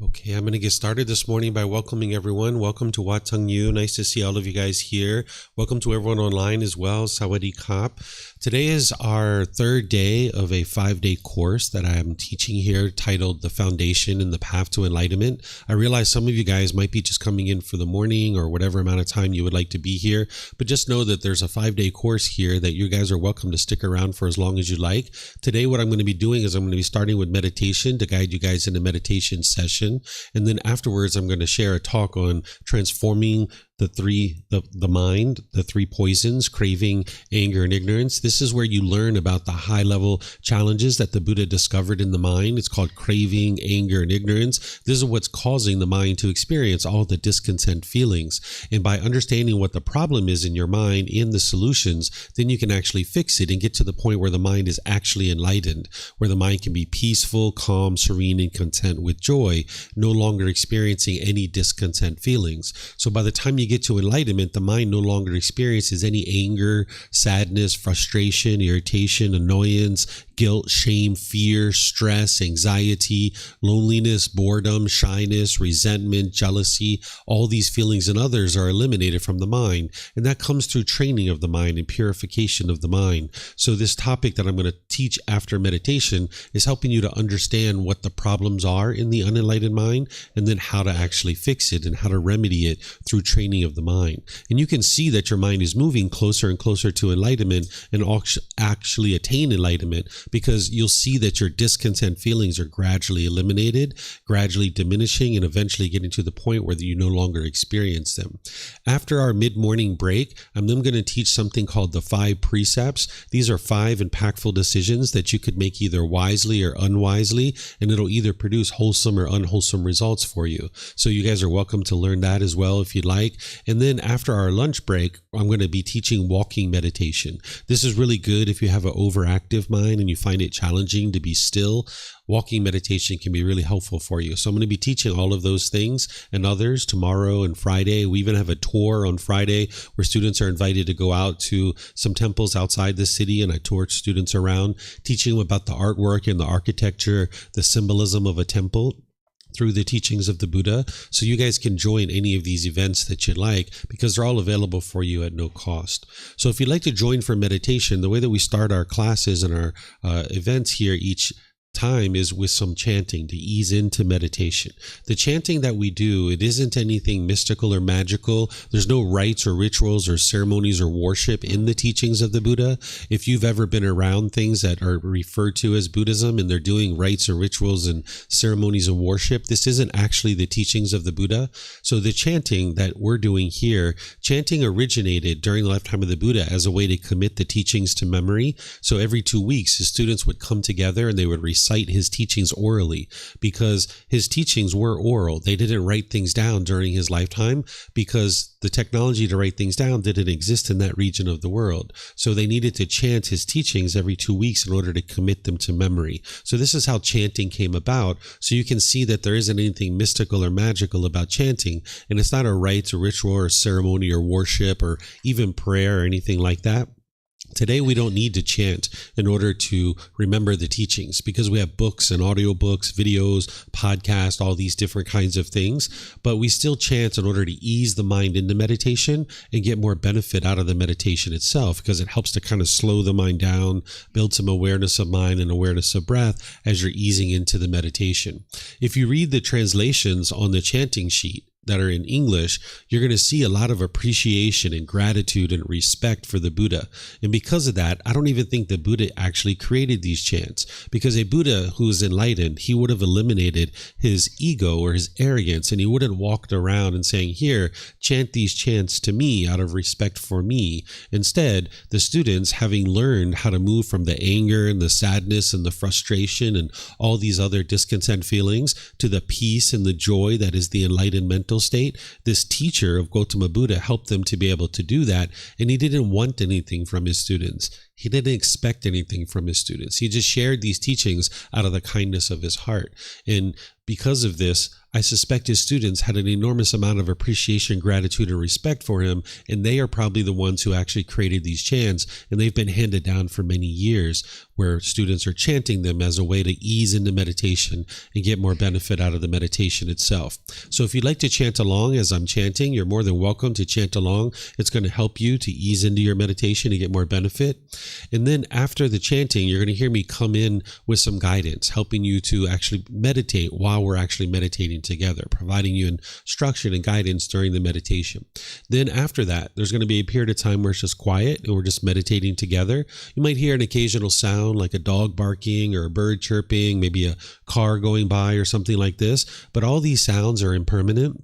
Okay, I'm going to get started this morning by welcoming everyone. Welcome to Wat Tung Yu. Nice to see all of you guys here. Welcome to everyone online as well. Sawadee Kap. Today is our third day of a 5-day course that I'm teaching here titled The Foundation and the Path to Enlightenment. I realize some of you guys might be just coming in for the morning or whatever amount of time you would like to be here, but just know that there's a 5-day course here that you guys are welcome to stick around for as long as you like. Today, what I'm going to be doing is I'm going to be starting with meditation to guide you guys in a meditation session. And then afterwards, I'm going to share a talk on transforming the mind, the three poisons: craving, anger, and ignorance. This is where you learn about the high level challenges that the Buddha discovered in the mind. It's called craving, anger, and ignorance. This is what's causing the mind to experience all the discontent feelings. And by understanding what the problem is in your mind and the solutions, then you can actually fix it and get to the point where the mind is actually enlightened, where the mind can be peaceful, calm, serene, and content with joy, no longer experiencing any discontent feelings. So by the time you get to enlightenment, the mind no longer experiences any anger, sadness, frustration, irritation, annoyance, guilt, shame, fear, stress, anxiety, loneliness, boredom, shyness, resentment, jealousy. All these feelings and others are eliminated from the mind. And that comes through training of the mind and purification of the mind. So this topic that I'm going to teach after meditation is helping you to understand what the problems are in the unenlightened mind, and then how to actually fix it and how to remedy it through training of the mind. And you can see that your mind is moving closer and closer to enlightenment and actually attain enlightenment, because you'll see that your discontent feelings are gradually eliminated, gradually diminishing, and eventually getting to the point where you no longer experience them. After our mid-morning break, I'm then going to teach something called the 5 precepts. These are 5 impactful decisions that you could make either wisely or unwisely, and it'll either produce wholesome or unwholesome results for you. So you guys are welcome to learn that as well if you'd like. And then after our lunch break, I'm going to be teaching walking meditation. This is really good if you have an overactive mind and you find it challenging to be still. Walking meditation can be really helpful for you. So I'm going to be teaching all of those things and others tomorrow and Friday. We even have a tour on Friday where students are invited to go out to some temples outside the city, and I tour students around, teaching them about the artwork and the architecture, the symbolism of a temple through the teachings of the Buddha. So you guys can join any of these events that you'd like, because they're all available for you at no cost. So if you'd like to join for meditation, the way that we start our classes and our events here each time is with some chanting to ease into meditation. The chanting that we do, it isn't anything mystical or magical. There's no rites or rituals or ceremonies or worship in the teachings of the Buddha. If you've ever been around things that are referred to as Buddhism and they're doing rites or rituals and ceremonies of worship, this isn't actually the teachings of the Buddha. So the chanting that we're doing here, chanting originated during the lifetime of the Buddha as a way to commit the teachings to memory. So every 2 weeks, his students would come together and they would recite his teachings orally, because his teachings were oral. They didn't write things down during his lifetime because the technology to write things down didn't exist in that region of the world. So they needed to chant his teachings every 2 weeks in order to commit them to memory. So this is how chanting came about. So you can see that there isn't anything mystical or magical about chanting, and it's not a rite or ritual or ceremony or worship or even prayer or anything like that. Today, we don't need to chant in order to remember the teachings, because we have books and audiobooks, videos, podcasts, all these different kinds of things. But we still chant in order to ease the mind into meditation and get more benefit out of the meditation itself, because it helps to kind of slow the mind down, build some awareness of mind and awareness of breath as you're easing into the meditation. If you read the translations on the chanting sheet that are in English, you're going to see a lot of appreciation and gratitude and respect for the Buddha. And because of that, I don't even think the Buddha actually created these chants, because a Buddha who is enlightened, he would have eliminated his ego or his arrogance, and he wouldn't walked around and saying, here, chant these chants to me out of respect for me. Instead, the students, having learned how to move from the anger and the sadness and the frustration and all these other discontent feelings to the peace and the joy that is the enlightened mental state, this teacher of Gautama Buddha helped them to be able to do that. And he didn't want anything from his students. He didn't expect anything from his students. He just shared these teachings out of the kindness of his heart. And because of this, I suspect his students had an enormous amount of appreciation, gratitude, and respect for him, and they are probably the ones who actually created these chants, and they've been handed down for many years, where students are chanting them as a way to ease into meditation and get more benefit out of the meditation itself. So if you'd like to chant along as I'm chanting, you're more than welcome to chant along. It's going to help you to ease into your meditation and get more benefit. And then after the chanting, you're going to hear me come in with some guidance, helping you to actually meditate while we're actually meditating together, providing you instruction and guidance during the meditation. Then after that, there's going to be a period of time where it's just quiet and we're just meditating together. You might hear an occasional sound like a dog barking or a bird chirping, maybe a car going by or something like this. But all these sounds are impermanent.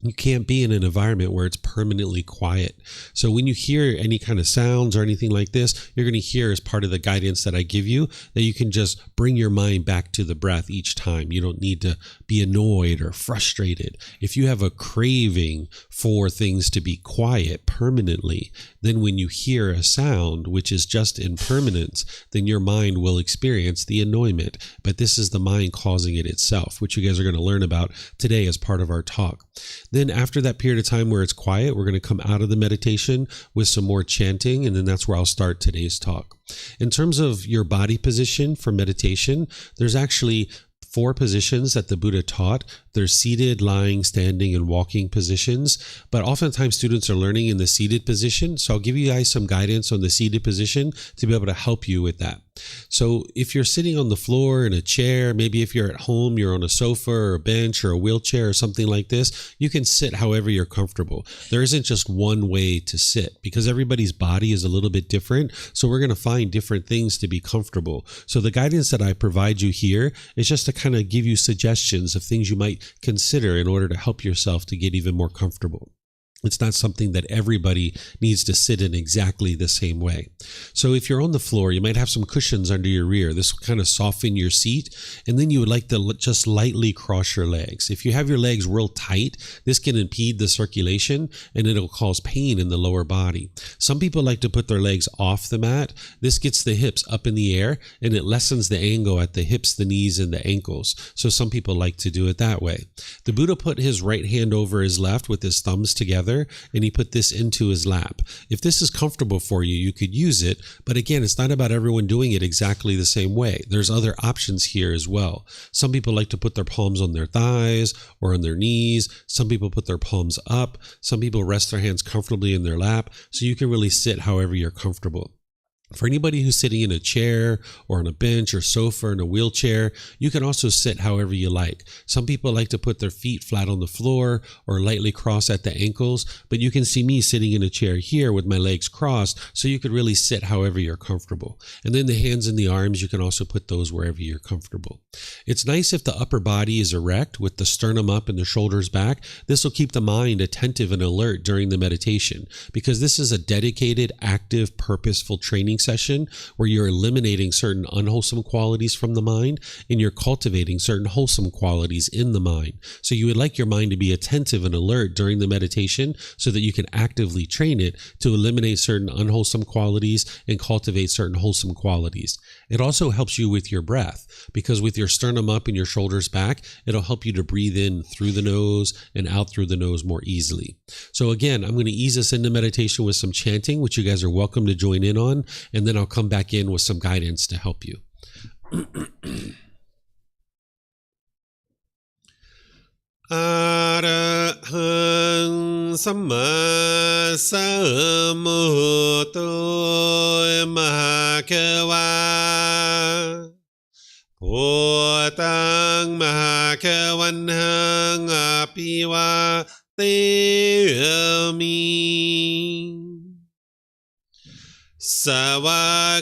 You can't be in an environment where it's permanently quiet. So when you hear any kind of sounds or anything like this, you're going to hear as part of the guidance that I give you that you can just bring your mind back to the breath each time. You don't need to be annoyed or frustrated. If you have a craving for things to be quiet permanently, then when you hear a sound, which is just impermanence, then your mind will experience the annoyment. But this is the mind causing it itself, which you guys are going to learn about today as part of our talk. Then after that period of time where it's quiet, we're going to come out of the meditation with some more chanting, and then that's where I'll start today's talk. In terms of your body position for meditation, there's actually 4 positions that the Buddha taught. There's seated, lying, standing, and walking positions. But oftentimes students are learning in the seated position. So I'll give you guys some guidance on the seated position to be able to help you with that. So if you're sitting on the floor in a chair, maybe if you're at home, you're on a sofa or a bench or a wheelchair or something like this, you can sit however you're comfortable. There isn't just one way to sit because everybody's body is a little bit different. So we're going to find different things to be comfortable. So the guidance that I provide you here is just to kind of give you suggestions of things you might consider in order to help yourself to get even more comfortable. It's not something that everybody needs to sit in exactly the same way. So if you're on the floor, you might have some cushions under your rear. This will kind of soften your seat. And then you would like to just lightly cross your legs. If you have your legs real tight, this can impede the circulation and it'll cause pain in the lower body. Some people like to put their legs off the mat. This gets the hips up in the air and it lessens the angle at the hips, the knees, and the ankles. So some people like to do it that way. The Buddha put his right hand over his left with his thumbs together, and he put this into his lap. If this is comfortable for you, you could use it. But again, it's not about everyone doing it exactly the same way. There's other options here as well. Some people like to put their palms on their thighs or on their knees. Some people put their palms up. Some people rest their hands comfortably in their lap. So you can really sit however you're comfortable. For anybody who's sitting in a chair or on a bench or sofa or in a wheelchair, you can also sit however you like. Some people like to put their feet flat on the floor or lightly cross at the ankles, but you can see me sitting in a chair here with my legs crossed, so you could really sit however you're comfortable. And then the hands and the arms, you can also put those wherever you're comfortable. It's nice if the upper body is erect with the sternum up and the shoulders back. This will keep the mind attentive and alert during the meditation because this is a dedicated, active, purposeful training session where you're eliminating certain unwholesome qualities from the mind and you're cultivating certain wholesome qualities in the mind. So you would like your mind to be attentive and alert during the meditation so that you can actively train it to eliminate certain unwholesome qualities and cultivate certain wholesome qualities. It also helps you with your breath because with your sternum up and your shoulders back, it'll help you to breathe in through the nose and out through the nose more easily. So again, I'm going to ease us into meditation with some chanting, which you guys are welcome to join in on. And then I'll come back in with some guidance to help you. Arahang Samma Sambuddho Mahakava Bhutang Mahakavanhang Apiva Teami Savakato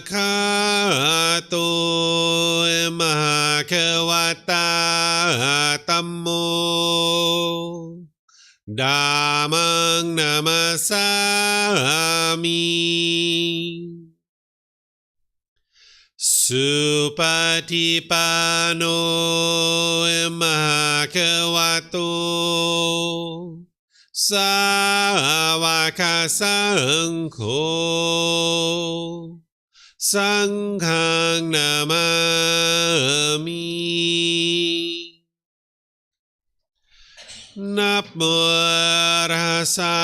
Mahakavata Tammo Dhammang Namasami Supatipano Mahakavato Savaka Sangho Sanghang Namami. นะโมตัสสะ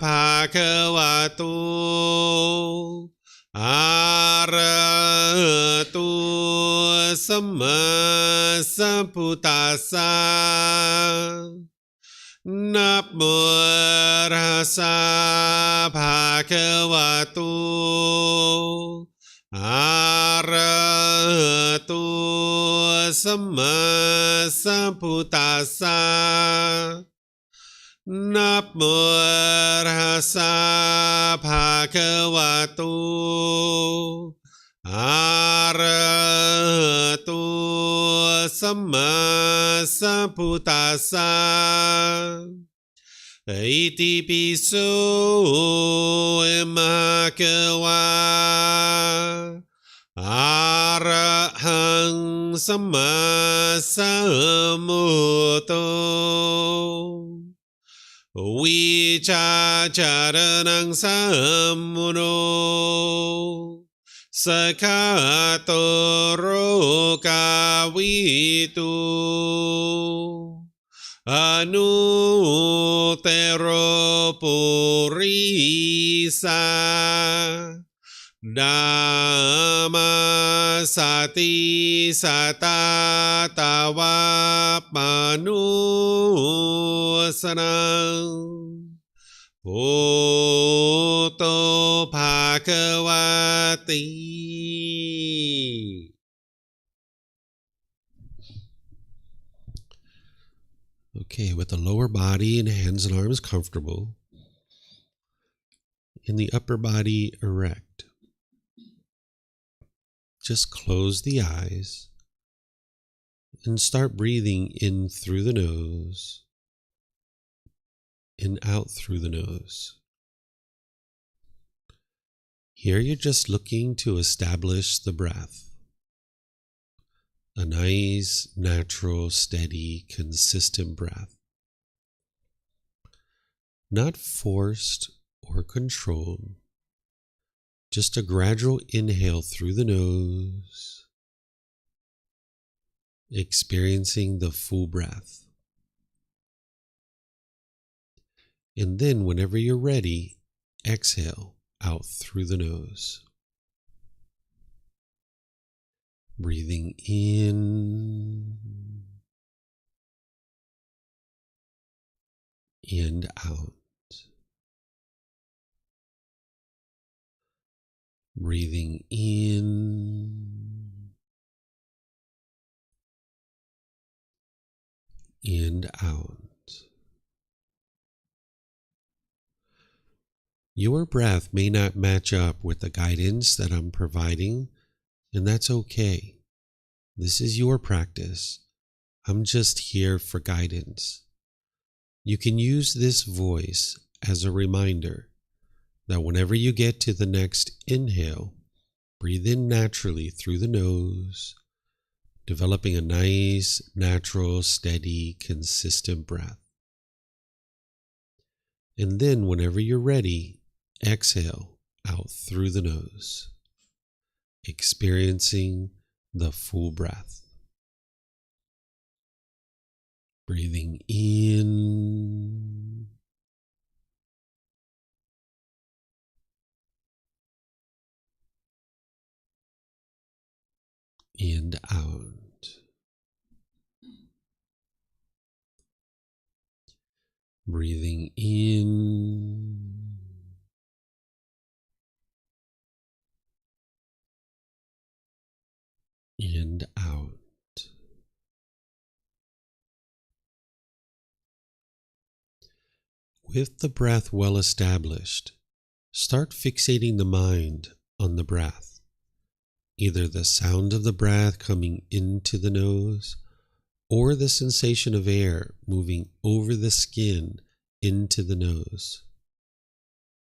ภะคะวะโตอะระหะโตสัมมาสัมพุทธัสสะนะโมตัสสะภะคะวะโตอะระหะโตสัมมาสัมพุทธัสสะนะโมตัสสะภะคะวะโตอะระหะโตสัมมาสัมพุทธัสสะอิติปิโสมะคะวะอะระหังสัมมาสัมพุทโธวิชาจารนังสัมมุโนสกขาโตโรกาวิตุอนุเตโรปุริสาดามาสติสตาตาวาปานุสนังพุทโธภาควาติ Okay, with the lower body and hands and arms comfortable, in the upper body erect. Just close the eyes and start breathing in through the nose and out through the nose. Here you're just looking to establish the breath. A nice, natural, steady, consistent breath. Not forced or controlled. Just a gradual inhale through the nose, experiencing the full breath. And then whenever you're ready, exhale out through the nose. Breathing in and out. Breathing in and out. Your breath may not match up with the guidance that I'm providing, and that's okay. This is your practice. I'm just here for guidance. You can use this voice as a reminder that whenever you get to the next inhale, breathe in naturally through the nose, developing a nice, natural, steady, consistent breath. And then whenever you're ready, exhale out through the nose, experiencing the full breath. Breathing in and out. Breathing in and out. With the breath well established, start fixating the mind on the breath, either the sound of the breath coming into the nose or the sensation of air moving over the skin into the nose.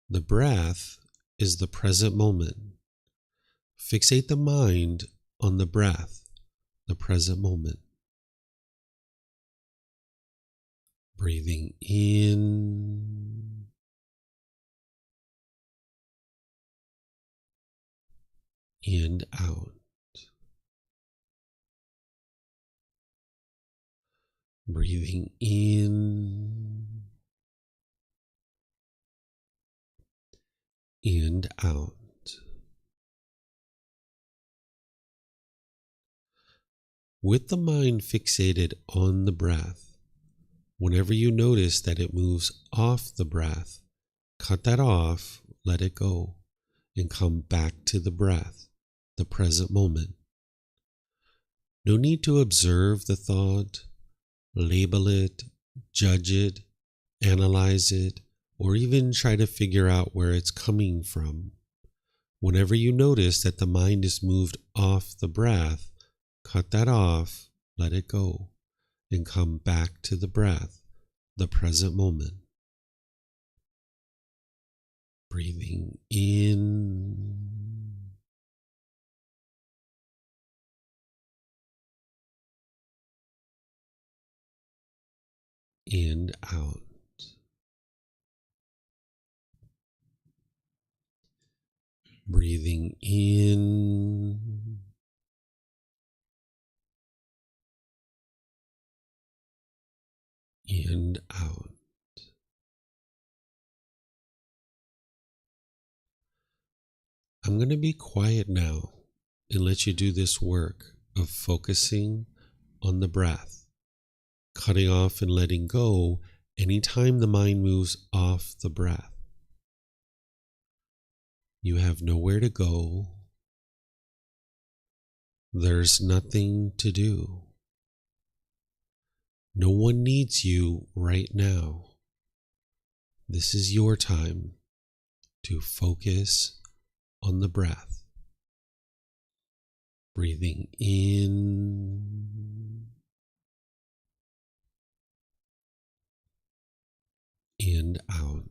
The breath is the present moment. Fixate the mind on the breath, the present moment. Breathing in and out. Breathing in and out. With the mind fixated on the breath, whenever you notice that it moves off the breath, cut that off, let it go, and come back to the breath, the present moment. No need to observe the thought, label it, judge it, analyze it, or even try to figure out where it's coming from. Whenever you notice that the mind is moved off the breath, cut that off, let it go, and come back to the breath, the present moment. Breathing in and out. Breathing in and out. I'm going to be quiet now and let you do this work of focusing on the breath, cutting off and letting go anytime the mind moves off the breath. You have nowhere to go. There's nothing to do. No one needs you right now. This is your time to focus on the breath. Breathing in and out.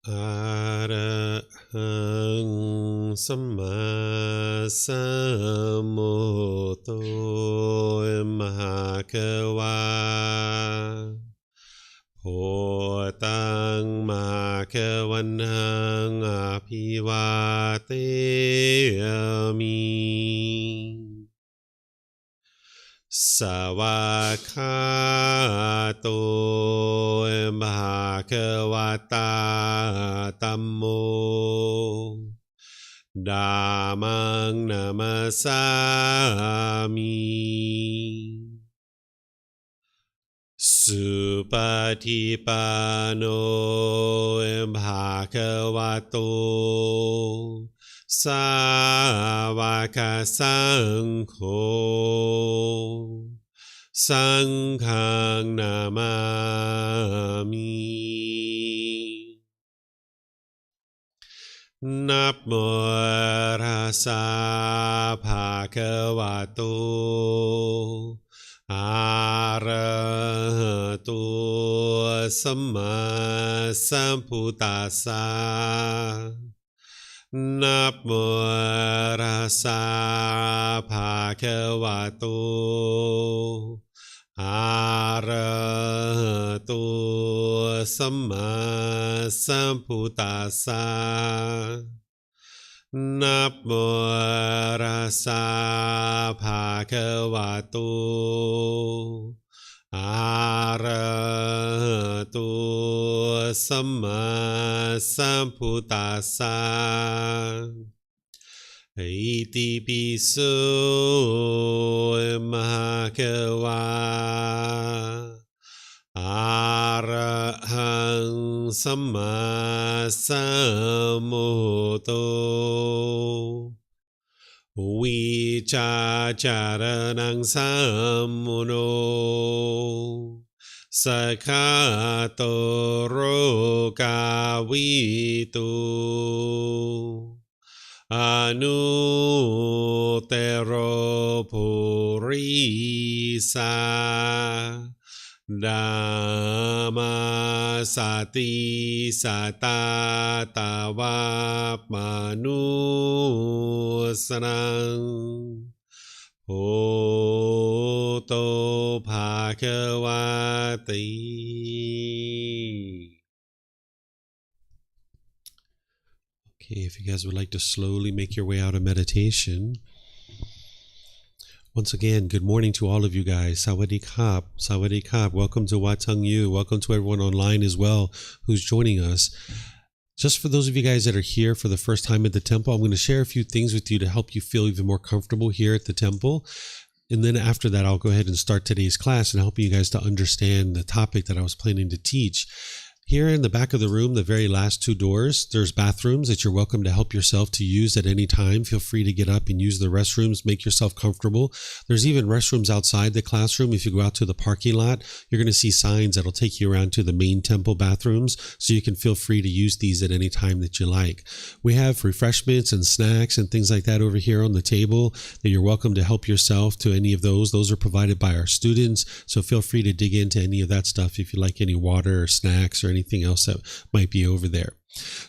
Arahang Samma Sambuddho Mahakawa Potang Makawanang Apiwateyami Sawakato Bhagavata Tammo Dhammang Namasami Supatipano Bhagavato Savaka Sangho Sanghang Namami Namo Rasa Bhagavato Arahato Samma Sambuddhassa Namo Rasa Bhagavato Arahato Samma Sambuddhassa Namo Rasa Bhagavato Arahato Samma Sambuddhassa Iti Piso Mahakawa Arahang Samma Sambuddho Vicacaranang Sammuno Sakato Rokavitu Anutero Purisa Dhamma Sati Satatava Manusanang Oto Bhagavati. Okay, if you guys would like to slowly make your way out of meditation. Once again, good morning to all of you guys. Sawadee Kap, Sawadee Kap. Welcome to Watang Yu. Welcome to everyone online as well who's joining us. Just for those of you guys that are here for the first time at the temple, I'm going to share a few things with you to help you feel even more comfortable here at the temple. And then after that, I'll go ahead and start today's class and help you guys to understand the topic that I was planning to teach. Here in the back of the room, the very last two doors, there's bathrooms that you're welcome to help yourself to use at any time. Feel free to get up and use the restrooms, make yourself comfortable. There's even restrooms outside the classroom. If you go out to the parking lot, you're going to see signs that'll take you around to the main temple bathrooms, so you can feel free to use these at any time that you like. We have refreshments and snacks and things like that over here on the table that you're welcome to help yourself to any of those. Those are provided by our students, so feel free to dig into any of that stuff if you like any water or snacks or anything else that might be over there.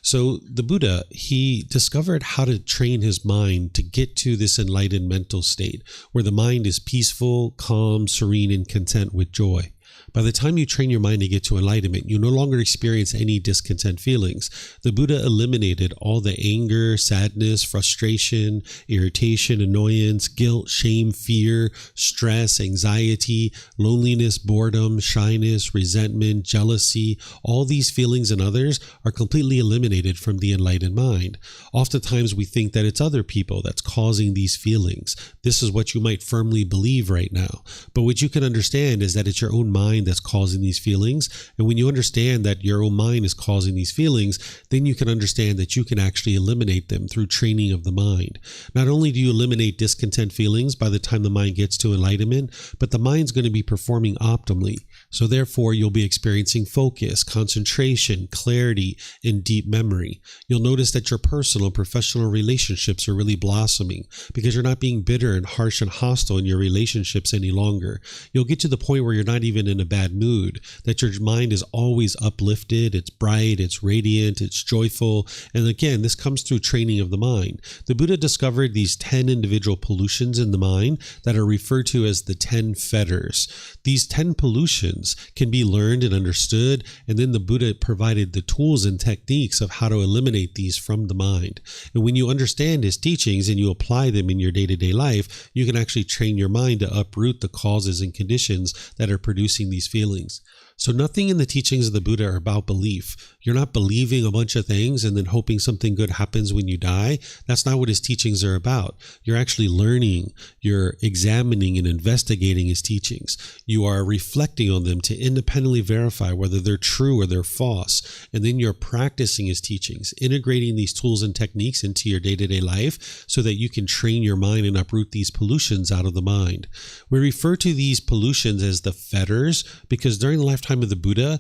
So the Buddha, he discovered how to train his mind to get to this enlightened mental state where the mind is peaceful, calm, serene, and content with joy. By the time you train your mind to get to enlightenment, you no longer experience any discontent feelings. The Buddha eliminated all the anger, sadness, frustration, irritation, annoyance, guilt, shame, fear, stress, anxiety, loneliness, boredom, shyness, resentment, jealousy. All these feelings and others are completely eliminated from the enlightened mind. Oftentimes we think that it's other people that's causing these feelings. This is what you might firmly believe right now. But what you can understand is that it's your own mind that's causing these feelings. And when you understand that your own mind is causing these feelings, then you can understand that you can actually eliminate them through training of the mind. Not only do you eliminate discontent feelings by the time the mind gets to enlightenment, but the mind's going to be performing optimally. So therefore, you'll be experiencing focus, concentration, clarity, and deep memory. You'll notice that your personal and professional relationships are really blossoming because you're not being bitter and harsh and hostile in your relationships any longer. You'll get to the point where you're not even in a bad mood, that your mind is always uplifted, it's bright, it's radiant, it's joyful. And again, this comes through training of the mind. The Buddha discovered these 10 individual pollutions in the mind that are referred to as the 10 fetters. These 10 pollutions can be learned and understood, and then the Buddha provided the tools and techniques of how to eliminate these from the mind. And when you understand his teachings and you apply them in your day-to-day life, you can actually train your mind to uproot the causes and conditions that are producing these feelings. So nothing in the teachings of the Buddha are about belief. You're not believing a bunch of things and then hoping something good happens when you die. That's not what his teachings are about. You're actually learning, you're examining and investigating his teachings. You are reflecting on them to independently verify whether they're true or they're false. And then you're practicing his teachings, integrating these tools and techniques into your day-to-day life so that you can train your mind and uproot these pollutions out of the mind. We refer to these pollutions as the fetters because during the lifetime of the Buddha,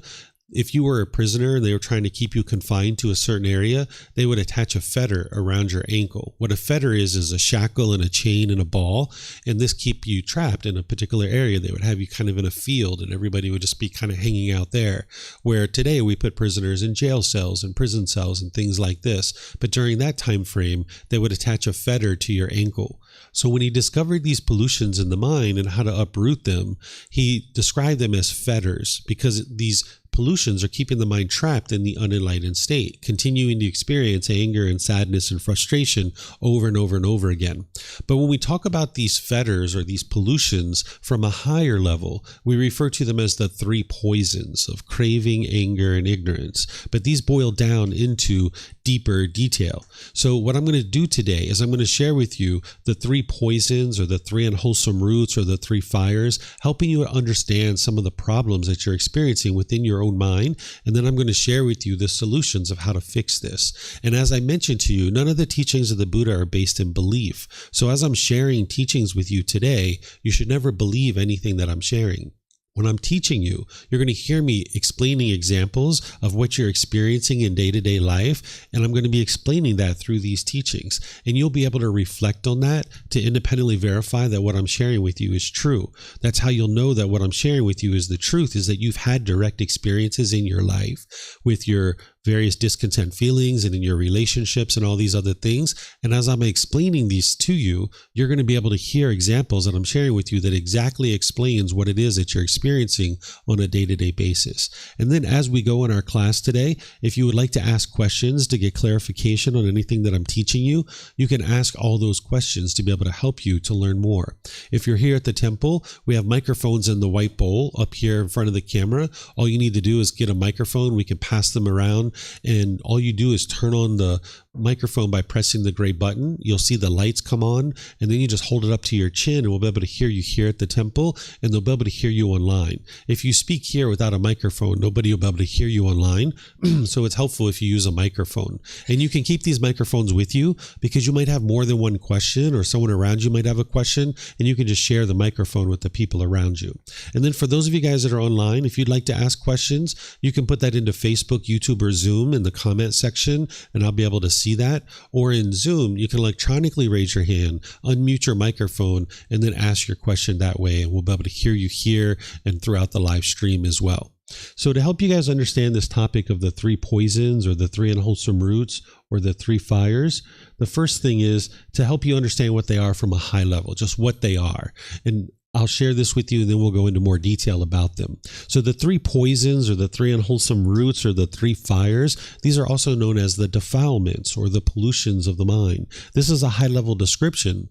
if you were a prisoner and they were trying to keep you confined to a certain area, they would attach a fetter around your ankle. What a fetter is a shackle and a chain and a ball, and this keep you trapped in a particular area. They would have you kind of in a field and everybody would just be kind of hanging out there. Where today we put prisoners in jail cells and prison cells and things like this. But during that time frame, they would attach a fetter to your ankle. So when he discovered these pollutions in the mind and how to uproot them, he described them as fetters because these pollutions are keeping the mind trapped in the unenlightened state, continuing to experience anger and sadness and frustration over and over and over again. But when we talk about these fetters or these pollutions from a higher level, we refer to them as the three poisons of craving, anger, and ignorance. But these boil down into deeper detail. So what I'm going to do today is I'm going to share with you the three poisons or the three unwholesome roots or the three fires, helping you understand some of the problems that you're experiencing within your own mind. And then I'm going to share with you the solutions of how to fix this. And as I mentioned to you, none of the teachings of the Buddha are based in belief. So as I'm sharing teachings with you today, you should never believe anything that I'm sharing. When I'm teaching you, you're going to hear me explaining examples of what you're experiencing in day-to-day life, and I'm going to be explaining that through these teachings. And you'll be able to reflect on that to independently verify that what I'm sharing with you is true. That's how you'll know that what I'm sharing with you is the truth, is that you've had direct experiences in your life with your various discontent feelings and in your relationships and all these other things. And as I'm explaining these to you, you're going to be able to hear examples that I'm sharing with you that exactly explains what it is that you're experiencing on a day-to-day basis. And then as we go in our class today, if you would like to ask questions to get clarification on anything that I'm teaching you, you can ask all those questions to be able to help you to learn more. If you're here at the temple, we have microphones in the white bowl up here in front of the camera. All you need to do is get a microphone. We can pass them around. And all you do is turn on the microphone by pressing the gray button. You'll see the lights come on, and then you just hold it up to your chin, and we'll be able to hear you here at the temple, and they'll be able to hear you online. If you speak here without a microphone, nobody will be able to hear you online. So it's helpful if you use a microphone. And you can keep these microphones with you because you might have more than one question, or someone around you might have a question, and you can just share the microphone with the people around you. And then for those of you guys that are online, if you'd like to ask questions, you can put that into Facebook, YouTube, or Zoom in the comment section, and I'll be able to see that. Or in Zoom, you can electronically raise your hand, unmute your microphone, and then ask your question that way, and we'll be able to hear you here and throughout the live stream as well. So to help you guys understand this topic of the three poisons, or the three unwholesome roots, or the three fires, the first thing is to help you understand what they are from a high level, just what they are. And I'll share this with you, and then we'll go into more detail about them. So the three poisons, or the three unwholesome roots, or the three fires, these are also known as the defilements, or the pollutions of the mind. This is a high-level description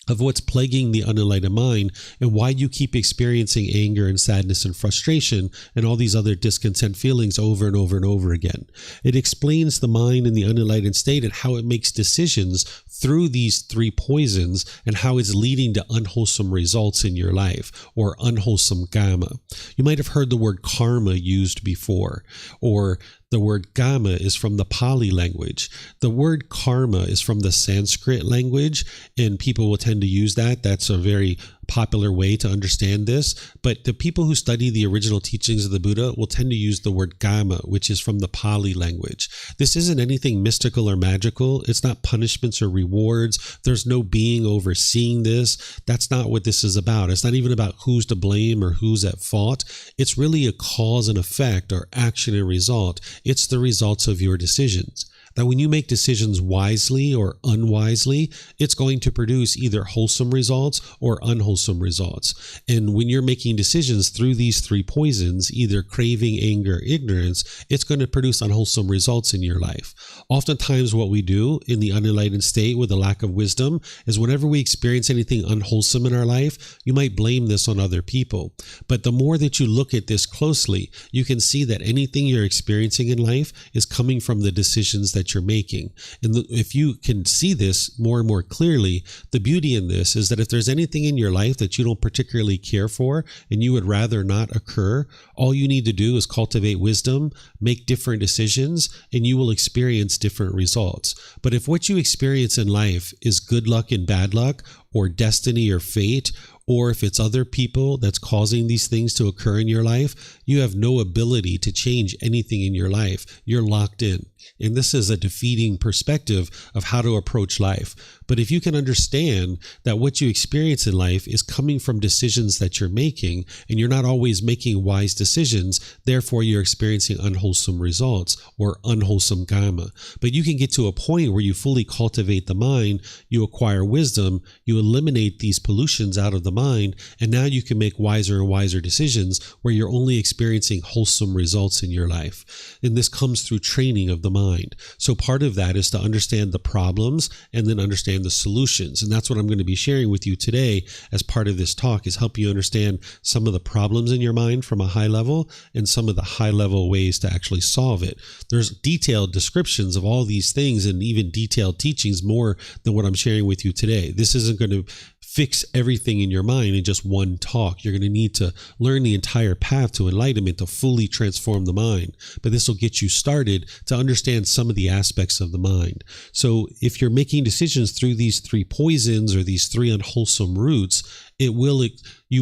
of what's plaguing the unenlightened mind and why you keep experiencing anger and sadness and frustration and all these other discontent feelings over and over and over again. It explains the mind in the unenlightened state and how it makes decisions through these three poisons and how it's leading to unwholesome results in your life, or unwholesome karma. You might have heard the word karma used before, or the word karma is from the Pali language. The word karma is from the Sanskrit language, and people will tend to use that. That's a very popular way to understand this. But the people who study the original teachings of the Buddha will tend to use the word karma, which is from the Pali language. This isn't anything mystical or magical. It's not punishments or rewards. There's no being overseeing this. That's not what this is about. It's not even about who's to blame or who's at fault. It's really a cause and effect, or action and result. It's the results of your decisions. That when you make decisions wisely or unwisely, it's going to produce either wholesome results or unwholesome results. And when you're making decisions through these three poisons, either craving, anger, ignorance, it's going to produce unwholesome results in your life. Oftentimes what we do in the unenlightened state with a lack of wisdom is whenever we experience anything unwholesome in our life, you might blame this on other people. But the more that you look at this closely, you can see that anything you're experiencing in life is coming from the decisions that you're making. And if you can see this more and more clearly, the beauty in this is that if there's anything in your life that you don't particularly care for and you would rather not occur, all you need to do is cultivate wisdom, make different decisions, and you will experience different results. But if what you experience in life is good luck and bad luck, or destiny or fate, or if it's other people that's causing these things to occur in your life, you have no ability to change anything in your life. You're locked in. And this is a defeating perspective of how to approach life. But if you can understand that what you experience in life is coming from decisions that you're making, and you're not always making wise decisions, therefore you're experiencing unwholesome results or unwholesome karma. But you can get to a point where you fully cultivate the mind, you acquire wisdom, you eliminate these pollutions out of the mind, and now you can make wiser and wiser decisions where you're only experiencing wholesome results in your life. And this comes through training of the mind. So part of that is to understand the problems and then understand the solutions. And that's what I'm going to be sharing with you today as part of this talk, is help you understand some of the problems in your mind from a high level and some of the high level ways to actually solve it. There's detailed descriptions of all these things and even detailed teachings more than what I'm sharing with you today. This isn't going to fix everything in your mind in just one talk. You're going to need to learn the entire path to enlightenment to fully transform the mind. But this will get you started to understand some of the aspects of the mind. So if you're making decisions through these three poisons or these three unwholesome roots, you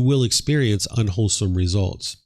will experience unwholesome results.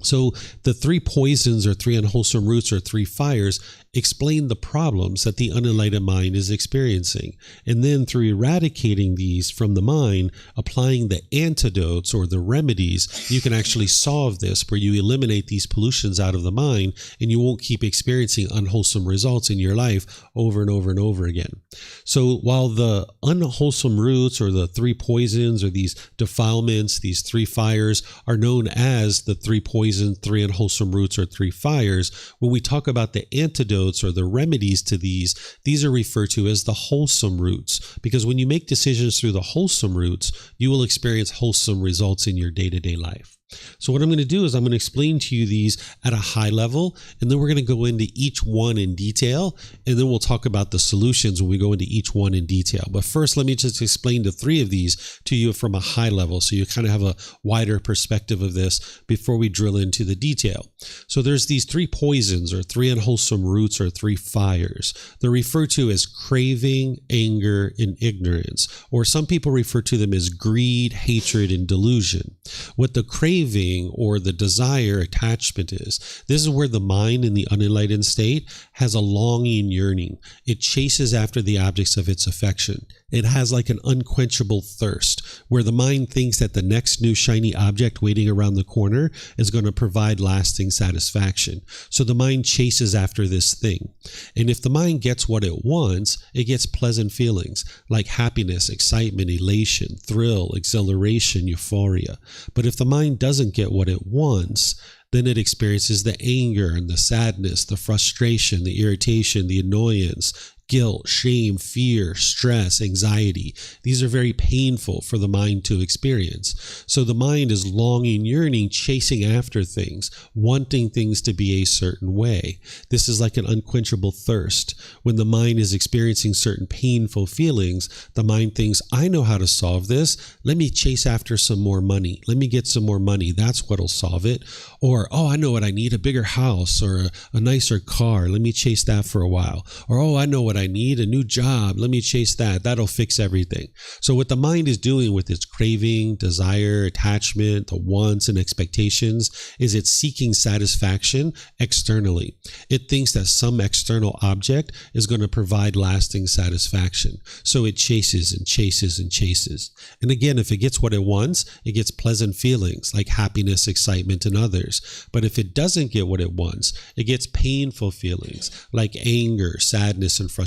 So the three poisons or three unwholesome roots or three fires explain the problems that the unenlightened mind is experiencing. And then through eradicating these from the mind, applying the antidotes or the remedies, you can actually solve this, where you eliminate these pollutions out of the mind and you won't keep experiencing unwholesome results in your life over and over and over again. So while the unwholesome roots or the three poisons or these defilements, these three fires are known as the three poisons, three unwholesome roots or three fires, when we talk about the antidotes or the remedies to these are referred to as the wholesome roots, because when you make decisions through the wholesome roots, you will experience wholesome results in your day-to-day life. So what I'm going to do is I'm going to explain to you these at a high level, and then we're going to go into each one in detail, and then we'll talk about the solutions when we go into each one in detail. But first, let me just explain the three of these to you from a high level so you kind of have a wider perspective of this before we drill into the detail. So there's these three poisons, or three unwholesome roots, or three fires. They're referred to as craving, anger, and ignorance, or some people refer to them as greed, hatred, and delusion. What the craving or the desire attachment is, this is where the mind in the unenlightened state has a longing yearning. It chases after the objects of its affection. It has like an unquenchable thirst, where the mind thinks that the next new shiny object waiting around the corner is going to provide lasting satisfaction. So the mind chases after this thing. And if the mind gets what it wants, it gets pleasant feelings like happiness, excitement, elation, thrill, exhilaration, euphoria. But if the mind doesn't get what it wants, then it experiences the anger and the sadness, the frustration, the irritation, the annoyance, guilt, shame, fear, stress, anxiety. These are very painful for the mind to experience. So the mind is longing, yearning, chasing after things, wanting things to be a certain way. This is like an unquenchable thirst. When the mind is experiencing certain painful feelings, the mind thinks, I know how to solve this. Let me chase after some more money. Let me get some more money. That's what'll solve it. Or, oh, I know what I need, a bigger house or a nicer car. Let me chase that for a while. Or, oh, I know what I need, a new job. Let me chase that. That'll fix everything. So what the mind is doing with its craving, desire, attachment, the wants and expectations is it's seeking satisfaction externally. It thinks that some external object is going to provide lasting satisfaction. So it chases and chases and chases. And again, if it gets what it wants, it gets pleasant feelings like happiness, excitement, and others. But if it doesn't get what it wants, it gets painful feelings like anger, sadness, and frustration.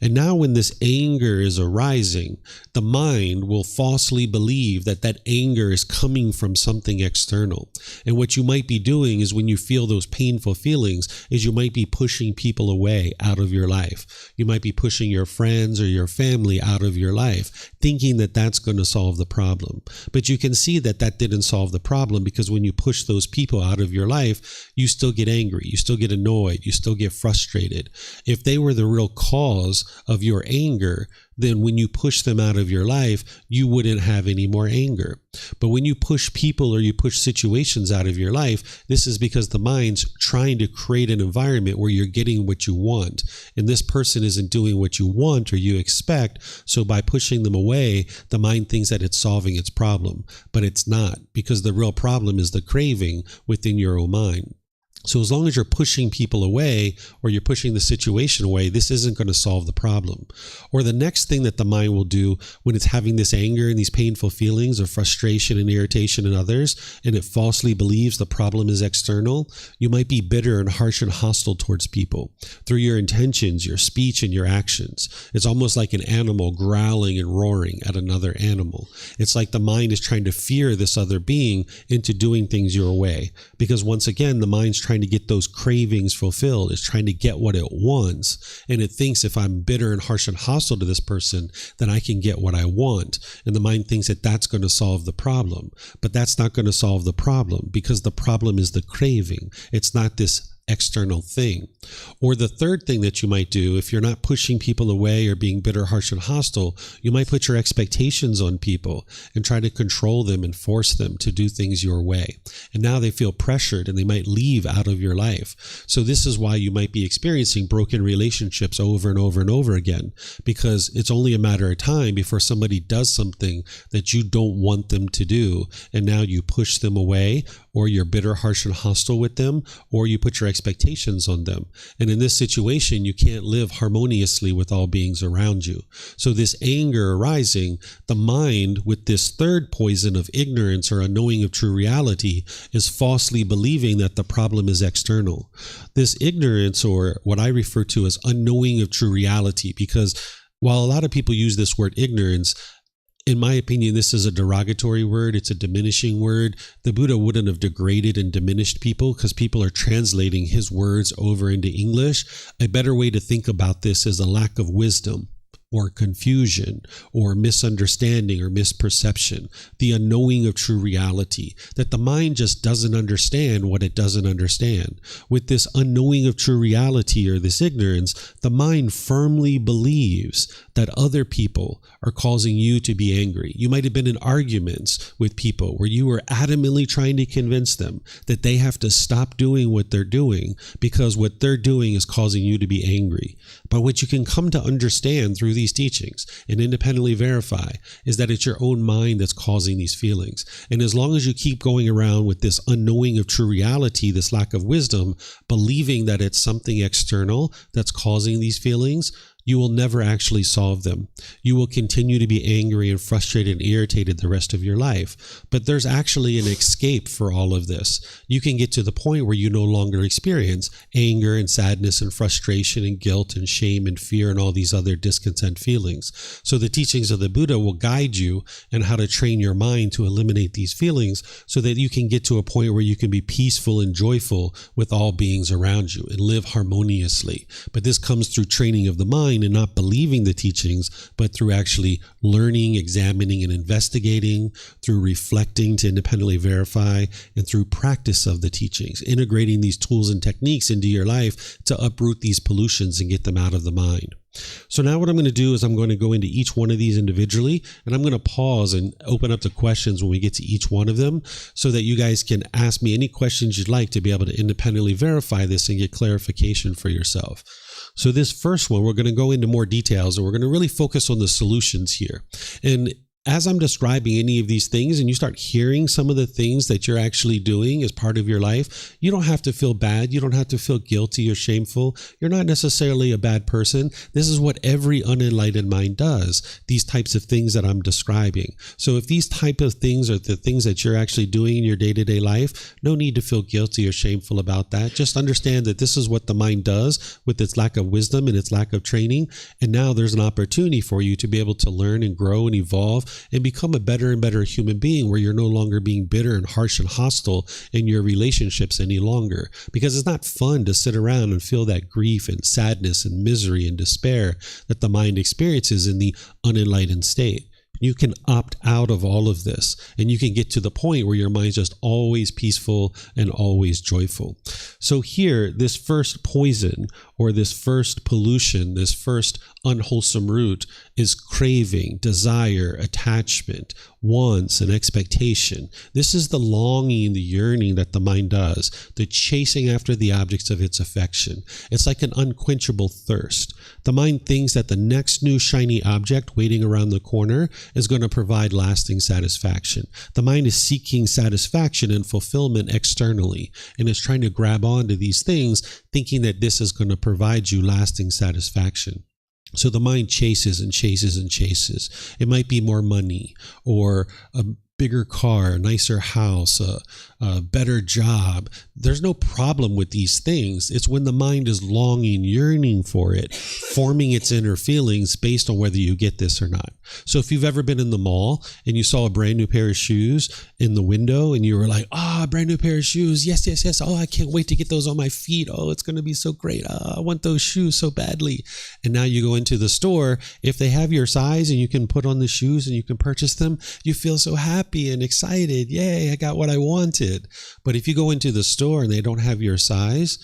And now when this anger is arising, the mind will falsely believe that that anger is coming from something external. And what you might be doing is when you feel those painful feelings is you might be pushing people away out of your life. You might be pushing your friends or your family out of your life, thinking that that's going to solve the problem. But you can see that that didn't solve the problem, because when you push those people out of your life, you still get angry, you still get annoyed, you still get frustrated. If they were the real cause of your anger, then when you push them out of your life, you wouldn't have any more anger. But when you push people or you push situations out of your life, this is because the mind's trying to create an environment where you're getting what you want. And this person isn't doing what you want or you expect. So by pushing them away, the mind thinks that it's solving its problem. But it's not, because the real problem is the craving within your own mind. So as long as you're pushing people away or you're pushing the situation away, this isn't going to solve the problem. Or the next thing that the mind will do when it's having this anger and these painful feelings of frustration and irritation in others, and it falsely believes the problem is external, you might be bitter and harsh and hostile towards people through your intentions, your speech, and your actions. It's almost like an animal growling and roaring at another animal. It's like the mind is trying to fear this other being into doing things your way. Because once again, the mind's trying to get those cravings fulfilled. It's trying to get what it wants. And it thinks if I'm bitter and harsh and hostile to this person, then I can get what I want. And the mind thinks that that's going to solve the problem. But that's not going to solve the problem, because the problem is the craving. It's not this external thing. Or the third thing that you might do, if you're not pushing people away or being bitter, harsh, and hostile, you might put your expectations on people and try to control them and force them to do things your way. And now they feel pressured and they might leave out of your life. So this is why you might be experiencing broken relationships over and over and over again, because it's only a matter of time before somebody does something that you don't want them to do. And now you push them away, or you're bitter, harsh, and hostile with them, or you put your expectations on them. And in this situation, you can't live harmoniously with all beings around you. So this anger arising, the mind with this third poison of ignorance or unknowing of true reality is falsely believing that the problem is external. This ignorance, or what I refer to as unknowing of true reality, because while a lot of people use this word ignorance, in my opinion, this is a derogatory word. It's a diminishing word. The Buddha wouldn't have degraded and diminished people, because people are translating his words over into English. A better way to think about this is a lack of wisdom. or confusion or misunderstanding or misperception, the unknowing of true reality, that the mind just doesn't understand what it doesn't understand. With this unknowing of true reality or this ignorance, the mind firmly believes that other people are causing you to be angry. You might have been in arguments with people where you were adamantly trying to convince them that they have to stop doing what they're doing because what they're doing is causing you to be angry. But what you can come to understand through these teachings and independently verify is that it's your own mind that's causing these feelings. And as long as you keep going around with this unknowing of true reality, this lack of wisdom, believing that it's something external that's causing these feelings, you will never actually solve them. You will continue to be angry and frustrated and irritated the rest of your life. But there's actually an escape for all of this. You can get to the point where you no longer experience anger and sadness and frustration and guilt and shame and fear and all these other discontent feelings. So the teachings of the Buddha will guide you in how to train your mind to eliminate these feelings so that you can get to a point where you can be peaceful and joyful with all beings around you and live harmoniously. But this comes through training of the mind and not believing the teachings, but through actually learning, examining, and investigating, through reflecting to independently verify, and through practice of the teachings, integrating these tools and techniques into your life to uproot these pollutions and get them out of the mind. So now what I'm going to do is I'm going to go into each one of these individually, and I'm going to pause and open up the questions when we get to each one of them so that you guys can ask me any questions you'd like to be able to independently verify this and get clarification for yourself. So this first one, we're going to go into more details and we're going to really focus on the solutions here. And as I'm describing any of these things and you start hearing some of the things that you're actually doing as part of your life, you don't have to feel bad. You don't have to feel guilty or shameful. You're not necessarily a bad person. This is what every unenlightened mind does, these types of things that I'm describing. So if these type of things are the things that you're actually doing in your day-to-day life, no need to feel guilty or shameful about that. Just understand that this is what the mind does with its lack of wisdom and its lack of training. And now there's an opportunity for you to be able to learn and grow and evolve and become a better and better human being where you're no longer being bitter and harsh and hostile in your relationships any longer. Because it's not fun to sit around and feel that grief and sadness and misery and despair that the mind experiences in the unenlightened state. You can opt out of all of this and you can get to the point where your mind's just always peaceful and always joyful. So here, this first poison or this first pollution, this first unwholesome root is craving, desire, attachment, wants, and expectation. This is the longing, the yearning that the mind does, the chasing after the objects of its affection. It's like an unquenchable thirst. The mind thinks that the next new shiny object waiting around the corner is going to provide lasting satisfaction. The mind is seeking satisfaction and fulfillment externally and is trying to grab onto these things thinking that this is going to provide you lasting satisfaction. So the mind chases and chases and chases. It might be more money or a bigger car, a nicer house, a better job. There's no problem with these things. It's when the mind is longing, yearning for it, forming its inner feelings based on whether you get this or not. So if you've ever been in the mall and you saw a brand new pair of shoes in the window and you were like, brand new pair of shoes. Yes, yes, yes. Oh, I can't wait to get those on my feet. Oh, it's going to be so great. I want those shoes so badly. And now you go into the store. If they have your size and you can put on the shoes and you can purchase them, you feel so happy and excited. Yay, I got what I wanted. But if you go into the store and they don't have your size,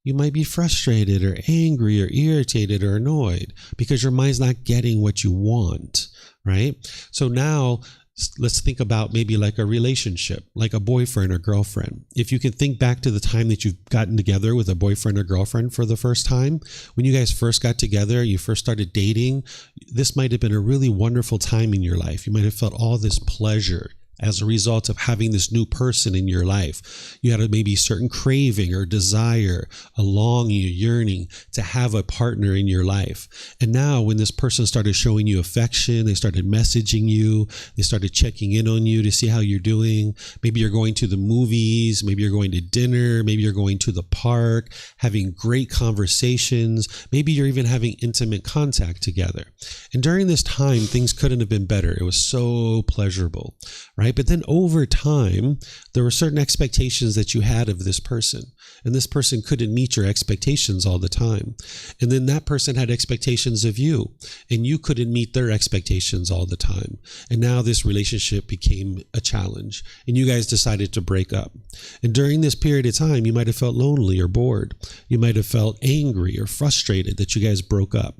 you might be frustrated or angry or irritated or annoyed because your mind's not getting what you want, right? So now let's think about maybe like a relationship, like a boyfriend or girlfriend. If you can think back to the time that you've gotten together with a boyfriend or girlfriend for the first time, when you guys first got together, you first started dating, this might have been a really wonderful time in your life. You might have felt all this pleasure as a result of having this new person in your life. You had a maybe certain craving or desire, a longing, a yearning to have a partner in your life. And now when this person started showing you affection, they started messaging you, they started checking in on you to see how you're doing. Maybe you're going to the movies, maybe you're going to dinner, maybe you're going to the park, having great conversations, maybe you're even having intimate contact together. And during this time, things couldn't have been better. It was so pleasurable, right? right? But then over time, there were certain expectations that you had of this person, and this person couldn't meet your expectations all the time. And then that person had expectations of you, and you couldn't meet their expectations all the time. And now this relationship became a challenge, and you guys decided to break up. And during this period of time, you might have felt lonely or bored. You might have felt angry or frustrated that you guys broke up.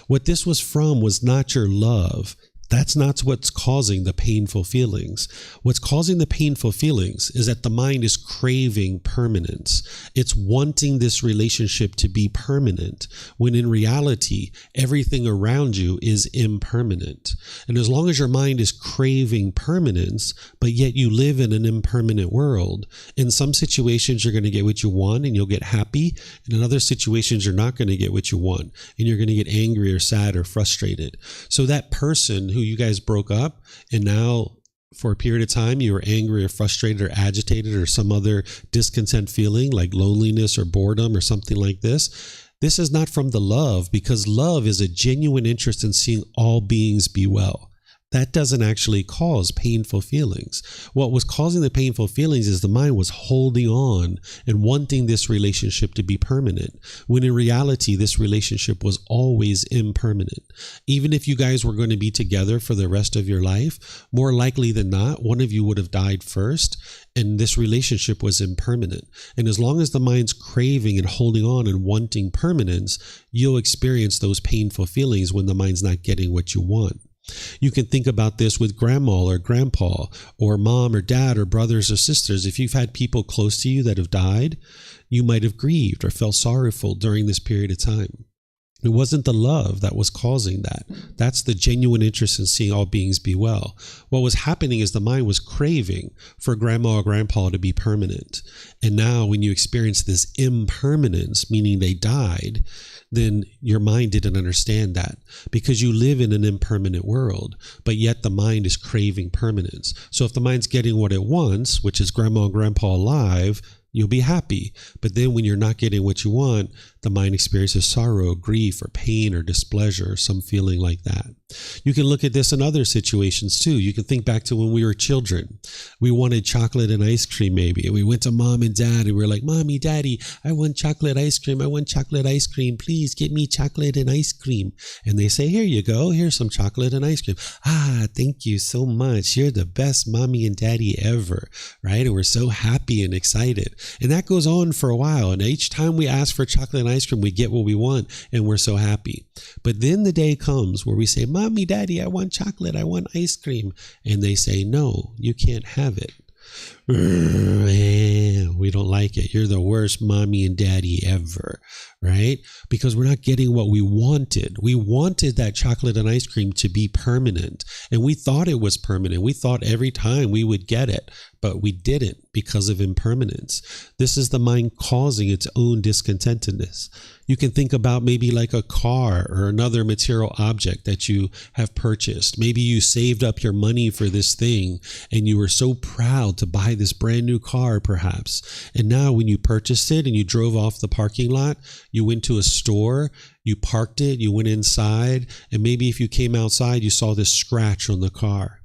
What this was from was not your love. That's not what's causing the painful feelings. What's causing the painful feelings is that the mind is craving permanence. It's wanting this relationship to be permanent, when in reality, everything around you is impermanent. And as long as your mind is craving permanence, but yet you live in an impermanent world, in some situations you're going to get what you want and you'll get happy. And in other situations, you're not going to get what you want and you're going to get angry or sad or frustrated. So that person who you guys broke up, and now for a period of time you were angry or frustrated or agitated or some other discontent feeling like loneliness or boredom or something like this, this is not from the love, because love is a genuine interest in seeing all beings be well. That doesn't actually cause painful feelings. What was causing the painful feelings is the mind was holding on and wanting this relationship to be permanent, when in reality, this relationship was always impermanent. Even if you guys were going to be together for the rest of your life, more likely than not, one of you would have died first, and this relationship was impermanent. And as long as the mind's craving and holding on and wanting permanence, you'll experience those painful feelings when the mind's not getting what you want. You can think about this with grandma or grandpa or mom or dad or brothers or sisters. If you've had people close to you that have died, you might have grieved or felt sorrowful during this period of time. It wasn't the love that was causing that. That's the genuine interest in seeing all beings be well. What was happening is the mind was craving for grandma or grandpa to be permanent. And now when you experience this impermanence, meaning they died, then your mind didn't understand that, because you live in an impermanent world, but yet the mind is craving permanence. So if the mind's getting what it wants, which is grandma and grandpa alive, you'll be happy. But then when you're not getting what you want, the mind experiences sorrow, grief, or pain, or displeasure, or some feeling like that. You can look at this in other situations too. You can think back to when we were children. We wanted chocolate and ice cream maybe. And we went to mom and dad and we were like, Mommy, Daddy, I want chocolate ice cream. I want chocolate ice cream. Please get me chocolate and ice cream. And they say, here you go. Here's some chocolate and ice cream. Ah, thank you so much. You're the best mommy and daddy ever, right? And we're so happy and excited. And that goes on for a while. And each time we ask for chocolate and ice cream, we get what we want and we're so happy. But then the day comes where we say, Mommy, Daddy, I want chocolate. I want ice cream. And they say, no, you can't have it. We don't like it. You're the worst mommy and daddy ever, right? Because we're not getting what we wanted. We wanted that chocolate and ice cream to be permanent, and we thought it was permanent. We thought every time we would get it, but we didn't because of impermanence. This is the mind causing its own discontentedness. You can think about maybe like a car or another material object that you have purchased. Maybe you saved up your money for this thing and you were so proud to buy this brand new car perhaps. And now when you purchased it and you drove off the parking lot, you went to a store, you parked it, you went inside, and maybe if you came outside, you saw this scratch on the car.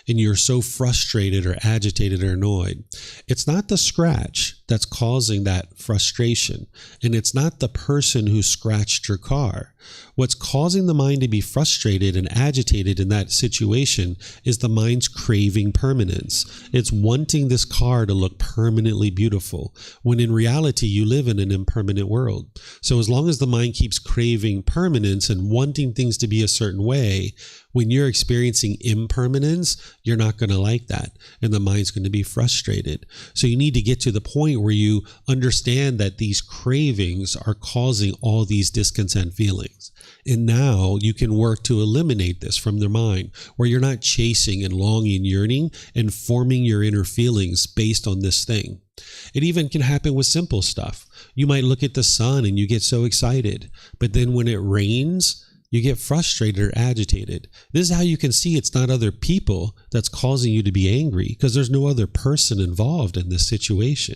And you're so frustrated or agitated or annoyed. It's not the scratch that's causing that frustration. And it's not the person who scratched your car. What's causing the mind to be frustrated and agitated in that situation is the mind's craving permanence. It's wanting this car to look permanently beautiful, when in reality, you live in an impermanent world. So as long as the mind keeps craving permanence and wanting things to be a certain way, when you're experiencing impermanence, you're not going to like that, and the mind's going to be frustrated. So you need to get to the point where you understand that these cravings are causing all these discontent feelings. And now you can work to eliminate this from their mind, where you're not chasing and longing, yearning, and forming your inner feelings based on this thing. It even can happen with simple stuff. You might look at the sun and you get so excited, but then when it rains, you get frustrated or agitated. This is how you can see it's not other people that's causing you to be angry, because there's no other person involved in this situation,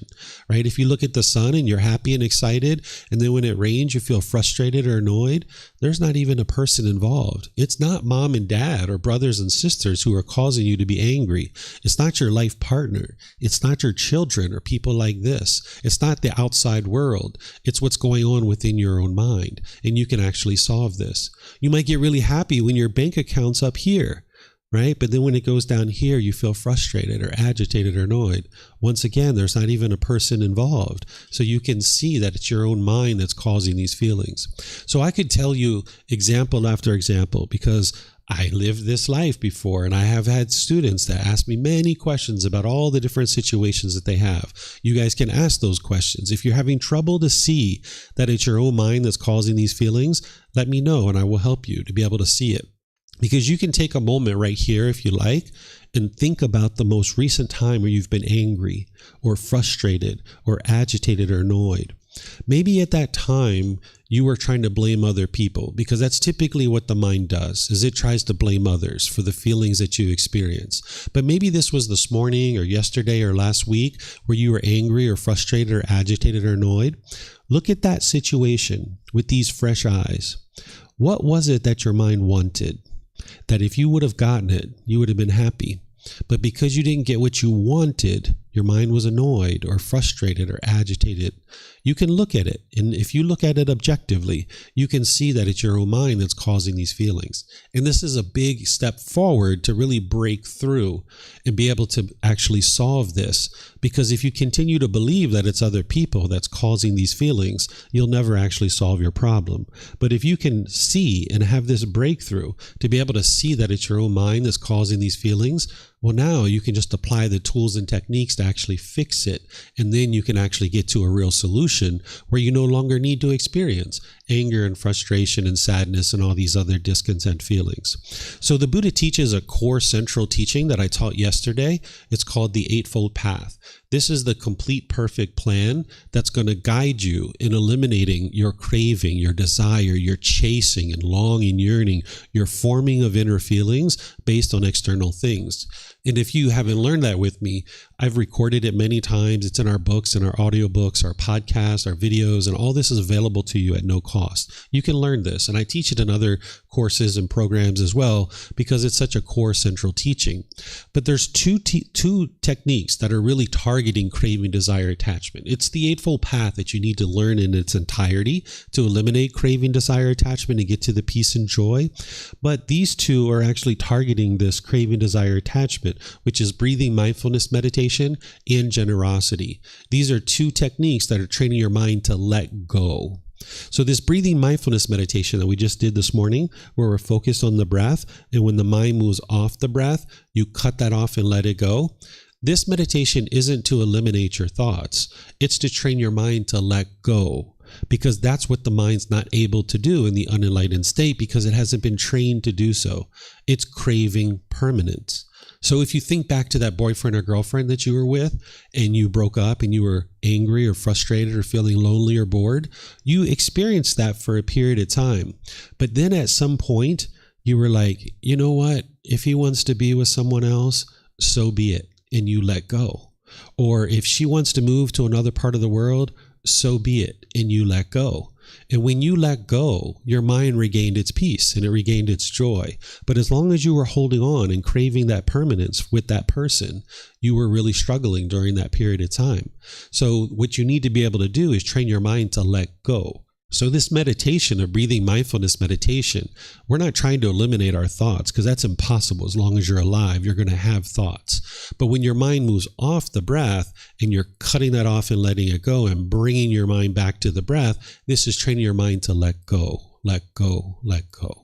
right? If you look at the sun and you're happy and excited, and then when it rains, you feel frustrated or annoyed, there's not even a person involved. It's not mom and dad or brothers and sisters who are causing you to be angry. It's not your life partner. It's not your children or people like this. It's not the outside world. It's what's going on within your own mind, and you can actually solve this. You might get really happy when your bank account's up here, right? But then when it goes down here, you feel frustrated or agitated or annoyed. Once again, there's not even a person involved. So you can see that it's your own mind that's causing these feelings. So I could tell you example after example, because I lived this life before, and I have had students that ask me many questions about all the different situations that they have. You guys can ask those questions. If you're having trouble to see that it's your own mind that's causing these feelings, let me know and I will help you to be able to see it. Because you can take a moment right here, if you like, and think about the most recent time where you've been angry or frustrated or agitated or annoyed. Maybe at that time you were trying to blame other people, because that's typically what the mind does, is it tries to blame others for the feelings that you experience. But maybe this was this morning or yesterday or last week where you were angry or frustrated or agitated or annoyed. Look at that situation with these fresh eyes. What was it that your mind wanted? That if you would have gotten it, you would have been happy. But because you didn't get what you wanted, your mind was annoyed or frustrated or agitated. You can look at it, and if you look at it objectively, you can see that it's your own mind that's causing these feelings. And this is a big step forward to really break through and be able to actually solve this. Because if you continue to believe that it's other people that's causing these feelings, you'll never actually solve your problem. But if you can see and have this breakthrough to be able to see that it's your own mind that's causing these feelings, well, now you can just apply the tools and techniques to actually fix it. And then you can actually get to a real solution where you no longer need to experience anger and frustration and sadness and all these other discontent feelings. So the Buddha teaches a core central teaching that I taught yesterday. It's called the Eightfold Path. This is the complete perfect plan that's going to guide you in eliminating your craving, your desire, your chasing and longing, yearning, your forming of inner feelings based on external things. And if you haven't learned that with me, I've recorded it many times. It's in our books, in our audiobooks, our podcasts, our videos, and all this is available to you at no cost. You can learn this, and I teach it in other courses and programs as well because it's such a core central teaching. But there's two techniques that are really targeting craving, desire, attachment. It's the Eightfold Path that you need to learn in its entirety to eliminate craving, desire, attachment, and get to the peace and joy. But these two are actually targeting this craving, desire, attachment, which is breathing, mindfulness, meditation, and generosity. These are two techniques that are training your mind to let go. So this breathing mindfulness meditation that we just did this morning, where we're focused on the breath, and when the mind moves off the breath, you cut that off and let it go. This meditation isn't to eliminate your thoughts. It's to train your mind to let go, because that's what the mind's not able to do in the unenlightened state because it hasn't been trained to do so. It's craving permanence. So if you think back to that boyfriend or girlfriend that you were with and you broke up and you were angry or frustrated or feeling lonely or bored, you experienced that for a period of time. But then at some point you were like, you know what? If he wants to be with someone else, so be it. And you let go. Or if she wants to move to another part of the world, so be it. And you let go. And when you let go, your mind regained its peace and it regained its joy. But as long as you were holding on and craving that permanence with that person, you were really struggling during that period of time. So what you need to be able to do is train your mind to let go. So this meditation, a breathing mindfulness meditation, we're not trying to eliminate our thoughts because that's impossible. As long as you're alive, you're going to have thoughts. But when your mind moves off the breath and you're cutting that off and letting it go and bringing your mind back to the breath, this is training your mind to let go, let go, let go.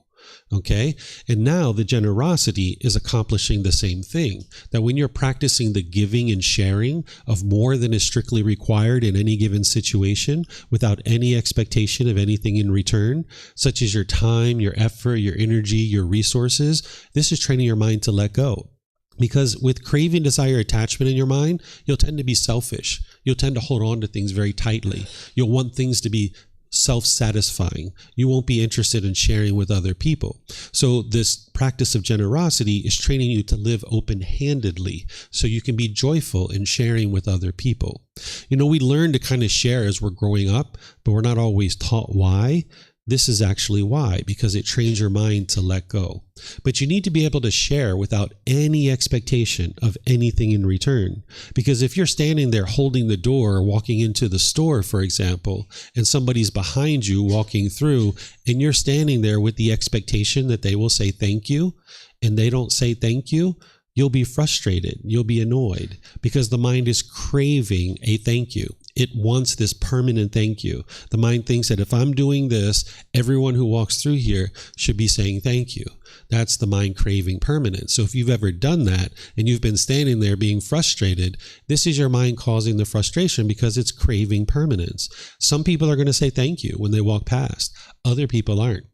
Okay. And now the generosity is accomplishing the same thing, that when you're practicing the giving and sharing of more than is strictly required in any given situation without any expectation of anything in return, such as your time, your effort, your energy, your resources, this is training your mind to let go. Because with craving, desire, attachment in your mind, you'll tend to be selfish. You'll tend to hold on to things very tightly. You'll want things to be self-satisfying. You won't be interested in sharing with other people. So this practice of generosity is training you to live open-handedly so you can be joyful in sharing with other people. We learn to kind of share as we're growing up, but we're not always taught why. This is actually why, because it trains your mind to let go. But you need to be able to share without any expectation of anything in return. Because if you're standing there holding the door or walking into the store, for example, and somebody's behind you walking through, and you're standing there with the expectation that they will say thank you, and they don't say thank you, you'll be frustrated. You'll be annoyed because the mind is craving a thank you. It wants this permanent thank you. The mind thinks that if I'm doing this, everyone who walks through here should be saying thank you. That's the mind craving permanence. So if you've ever done that and you've been standing there being frustrated, this is your mind causing the frustration because it's craving permanence. Some people are going to say thank you when they walk past. Other people aren't.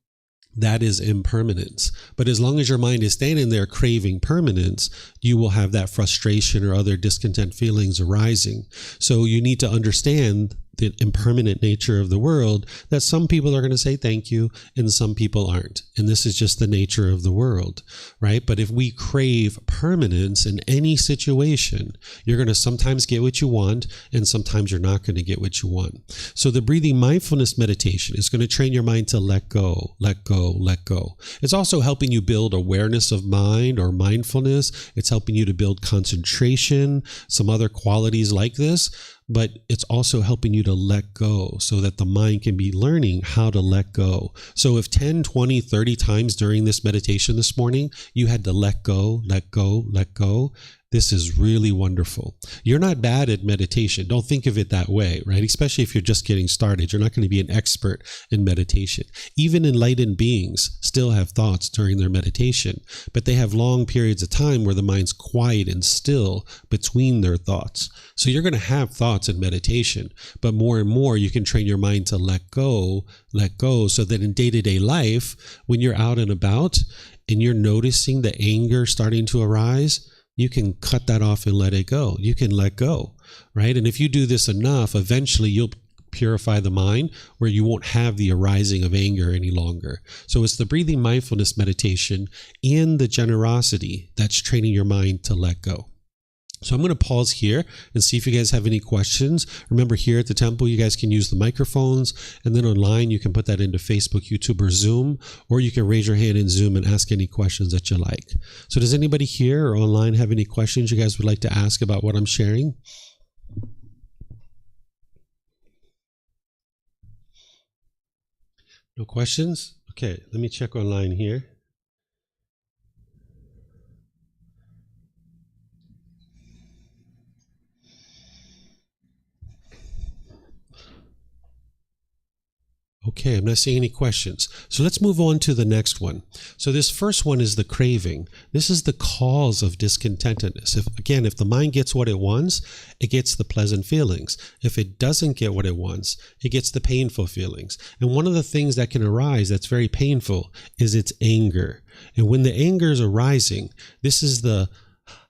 That is impermanence. But as long as your mind is standing there craving permanence, you will have that frustration or other discontent feelings arising. So you need to understand the impermanent nature of the world, that some people are going to say thank you and some people aren't. And this is just the nature of the world, right? But if we crave permanence in any situation, you're going to sometimes get what you want and sometimes you're not going to get what you want. So the breathing mindfulness meditation is going to train your mind to let go, let go, let go. It's also helping you build awareness of mind or mindfulness. It's helping you to build concentration, some other qualities like this. But it's also helping you to let go so that the mind can be learning how to let go. So if 10, 20, 30 times during this meditation this morning, you had to let go, let go, let go, this is really wonderful. You're not bad at meditation. Don't think of it that way, right? Especially if you're just getting started. You're not going to be an expert in meditation. Even enlightened beings still have thoughts during their meditation, but they have long periods of time where the mind's quiet and still between their thoughts. So you're going to have thoughts in meditation, but more and more you can train your mind to let go, so that in day-to-day life, when you're out and about and you're noticing the anger starting to arise, you can cut that off and let it go. You can let go, right? And if you do this enough, eventually you'll purify the mind where you won't have the arising of anger any longer. So it's the breathing mindfulness meditation and the generosity that's training your mind to let go. So I'm going to pause here and see if you guys have any questions. Remember, here at the temple, you guys can use the microphones, and then online you can put that into Facebook, YouTube, or Zoom, or you can raise your hand in Zoom and ask any questions that you like. So does anybody here or online have any questions you guys would like to ask about what I'm sharing? No questions? Okay, let me check online here. Okay, I'm not seeing any questions. So let's move on to the next one. So this first one is the craving. This is the cause of discontentedness. If the mind gets what it wants, it gets the pleasant feelings. If it doesn't get what it wants, it gets the painful feelings. And one of the things that can arise that's very painful is its anger. And when the anger is arising, this is the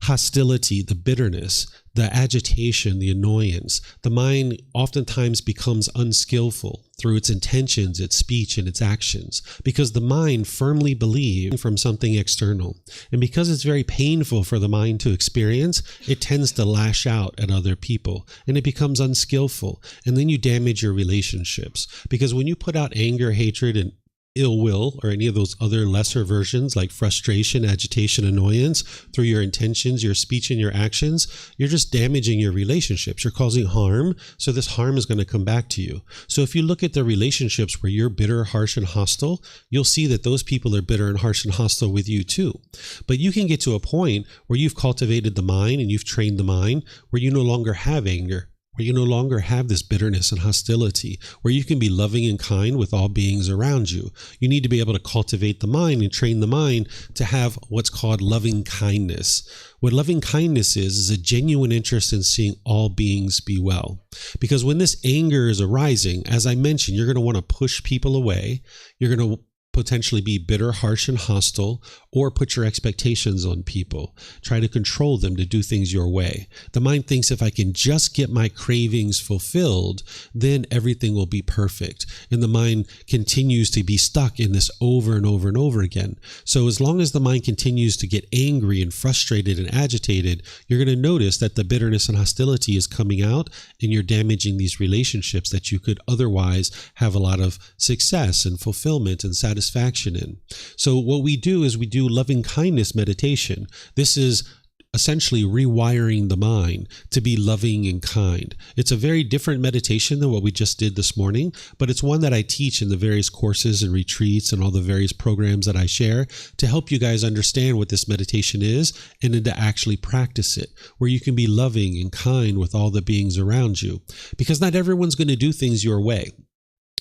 hostility, the bitterness, the agitation, the annoyance. The mind oftentimes becomes unskillful through its intentions, its speech, and its actions, because the mind firmly believes from something external. And because it's very painful for the mind to experience, it tends to lash out at other people, and it becomes unskillful. And then you damage your relationships, because when you put out anger, hatred, and ill will, or any of those other lesser versions like frustration, agitation, annoyance, through your intentions, your speech, and your actions, you're just damaging your relationships. You're causing harm, so this harm is going to come back to you. So if you look at the relationships where you're bitter, harsh, and hostile, you'll see that those people are bitter and harsh and hostile with you too. But you can get to a point where you've cultivated the mind and you've trained the mind where you no longer have anger, where you no longer have this bitterness and hostility, where you can be loving and kind with all beings around you. You need to be able to cultivate the mind and train the mind to have what's called loving kindness. What loving kindness is a genuine interest in seeing all beings be well. Because when this anger is arising, as I mentioned, you're going to want to push people away. You're going to potentially be bitter, harsh, and hostile, or put your expectations on people. Try to control them to do things your way. The mind thinks if I can just get my cravings fulfilled, then everything will be perfect. And the mind continues to be stuck in this over and over and over again. So as long as the mind continues to get angry and frustrated and agitated, you're going to notice that the bitterness and hostility is coming out, and you're damaging these relationships that you could otherwise have a lot of success and fulfillment and satisfaction in. So what we do is we do loving kindness meditation. This is essentially rewiring the mind to be loving and kind. It's a very different meditation than what we just did this morning, but it's one that I teach in the various courses and retreats and all the various programs that I share to help you guys understand what this meditation is and then to actually practice it, where you can be loving and kind with all the beings around you. Because not everyone's going to do things your way.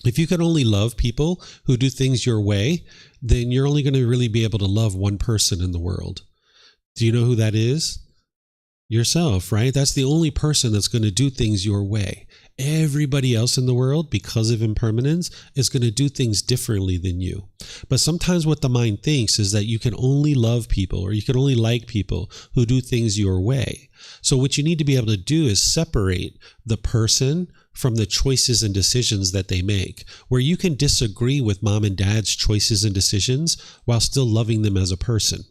If you can only love people who do things your way, then you're only going to really be able to love one person in the world. Do you know who that is? Yourself, right? That's the only person that's going to do things your way. Everybody else in the world, because of impermanence, is going to do things differently than you. But sometimes what the mind thinks is that you can only love people or you can only like people who do things your way. So what you need to be able to do is separate the person from the choices and decisions that they make, where you can disagree with mom and dad's choices and decisions while still loving them as a person.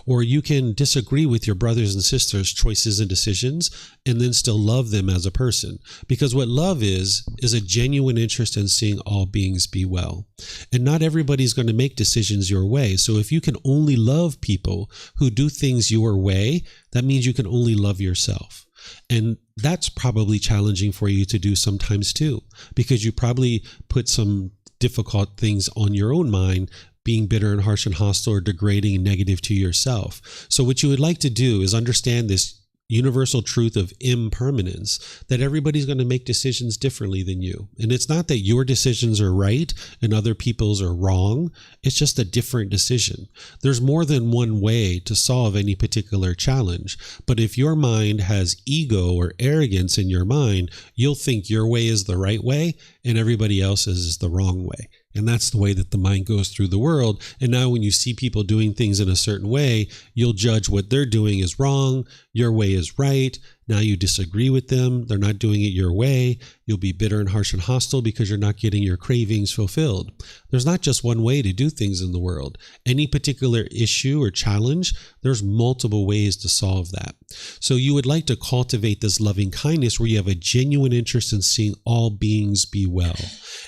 Or you can disagree with your brothers and sisters' choices and decisions and then still love them as a person. Because what love is a genuine interest in seeing all beings be well. And not everybody's going to make decisions your way. So if you can only love people who do things your way, that means you can only love yourself. And that's probably challenging for you to do sometimes too, because you probably put some difficult things on your own mind, being bitter and harsh and hostile or degrading and negative to yourself. So what you would like to do is understand this universal truth of impermanence, that everybody's going to make decisions differently than you. And it's not that your decisions are right and other people's are wrong. It's just a different decision. There's more than one way to solve any particular challenge. But if your mind has ego or arrogance in your mind, you'll think your way is the right way and everybody else's is the wrong way. And that's the way that the mind goes through the world. And now when you see people doing things in a certain way, you'll judge what they're doing is wrong, your way is right. Now you disagree with them. They're not doing it your way. You'll be bitter and harsh and hostile because you're not getting your cravings fulfilled. There's not just one way to do things in the world. Any particular issue or challenge, there's multiple ways to solve that. So you would like to cultivate this loving kindness where you have a genuine interest in seeing all beings be well.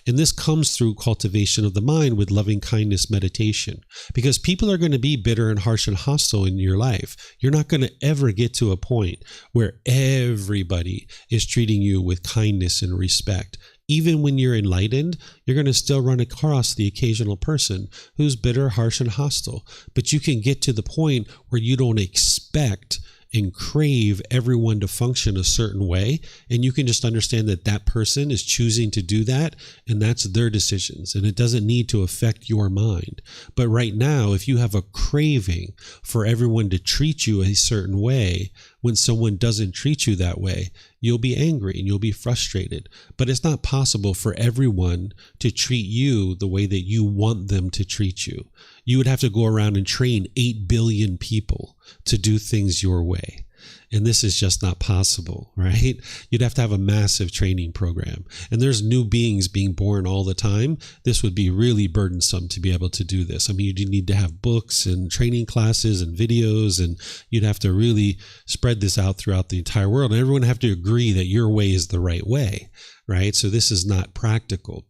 And this comes through cultivation of the mind with loving kindness meditation, because people are going to be bitter and harsh and hostile in your life. You're not going to ever get to a point where everybody is treating you with kindness and respect. Even when you're enlightened, you're going to still run across the occasional person who's bitter, harsh, and hostile. But you can get to the point where you don't expect and crave everyone to function a certain way. And you can just understand that that person is choosing to do that, and that's their decisions. And it doesn't need to affect your mind. But right now, if you have a craving for everyone to treat you a certain way, when someone doesn't treat you that way, you'll be angry and you'll be frustrated. But it's not possible for everyone to treat you the way that you want them to treat you. You would have to go around and train 8 billion people to do things your way. And this is just not possible, right? You'd have to have a massive training program. And there's new beings being born all the time. This would be really burdensome to be able to do this. I mean, you'd need to have books and training classes and videos, and you'd have to really spread this out throughout the entire world. And everyone would have to agree that your way is the right way, right? So this is not practical.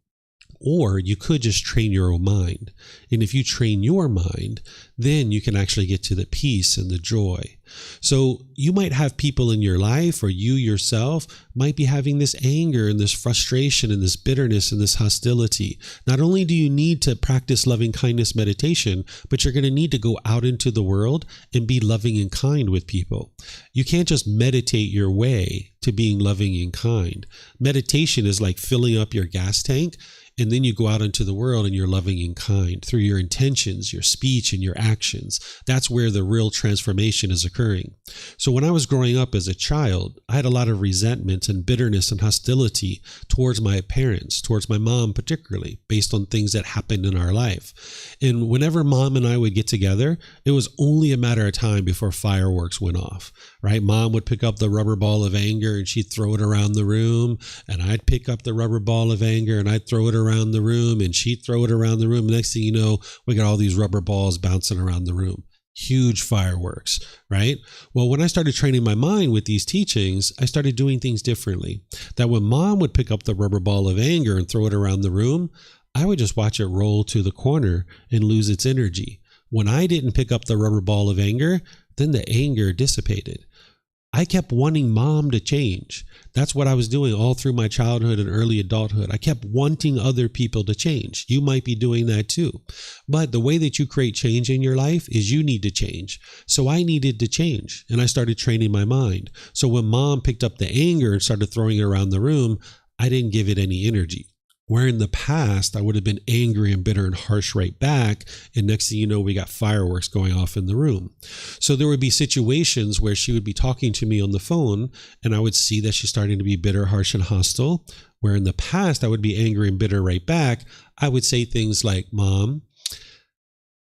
Or you could just train your own mind. And if you train your mind, then you can actually get to the peace and the joy. So you might have people in your life, or you yourself might be having this anger and this frustration and this bitterness and this hostility. Not only do you need to practice loving kindness meditation, but you're going to need to go out into the world and be loving and kind with people. You can't just meditate your way to being loving and kind. Meditation is like filling up your gas tank. And then you go out into the world and you're loving and kind through your intentions, your speech, and your actions. That's where the real transformation is occurring. So when I was growing up as a child, I had a lot of resentment and bitterness and hostility towards my parents, towards my mom particularly, based on things that happened in our life. And whenever mom and I would get together, it was only a matter of time before fireworks went off, right? Mom would pick up the rubber ball of anger and she'd throw it around the room, and I'd pick up the rubber ball of anger and I'd throw it around the room, and she'd throw it around the room. Next thing you know, we got all these rubber balls bouncing around the room. Huge fireworks, right? Well, when I started training my mind with these teachings, I started doing things differently. That when mom would pick up the rubber ball of anger and throw it around the room, I would just watch it roll to the corner and lose its energy. When I didn't pick up the rubber ball of anger, then the anger dissipated. I kept wanting mom to change. That's what I was doing all through my childhood and early adulthood. I kept wanting other people to change. You might be doing that too. But the way that you create change in your life is you need to change. So I needed to change, and I started training my mind. So when mom picked up the anger and started throwing it around the room, I didn't give it any energy. Where in the past, I would have been angry and bitter and harsh right back. And next thing you know, we got fireworks going off in the room. So there would be situations where she would be talking to me on the phone, and I would see that she's starting to be bitter, harsh, and hostile. Where in the past, I would be angry and bitter right back. I would say things like, Mom,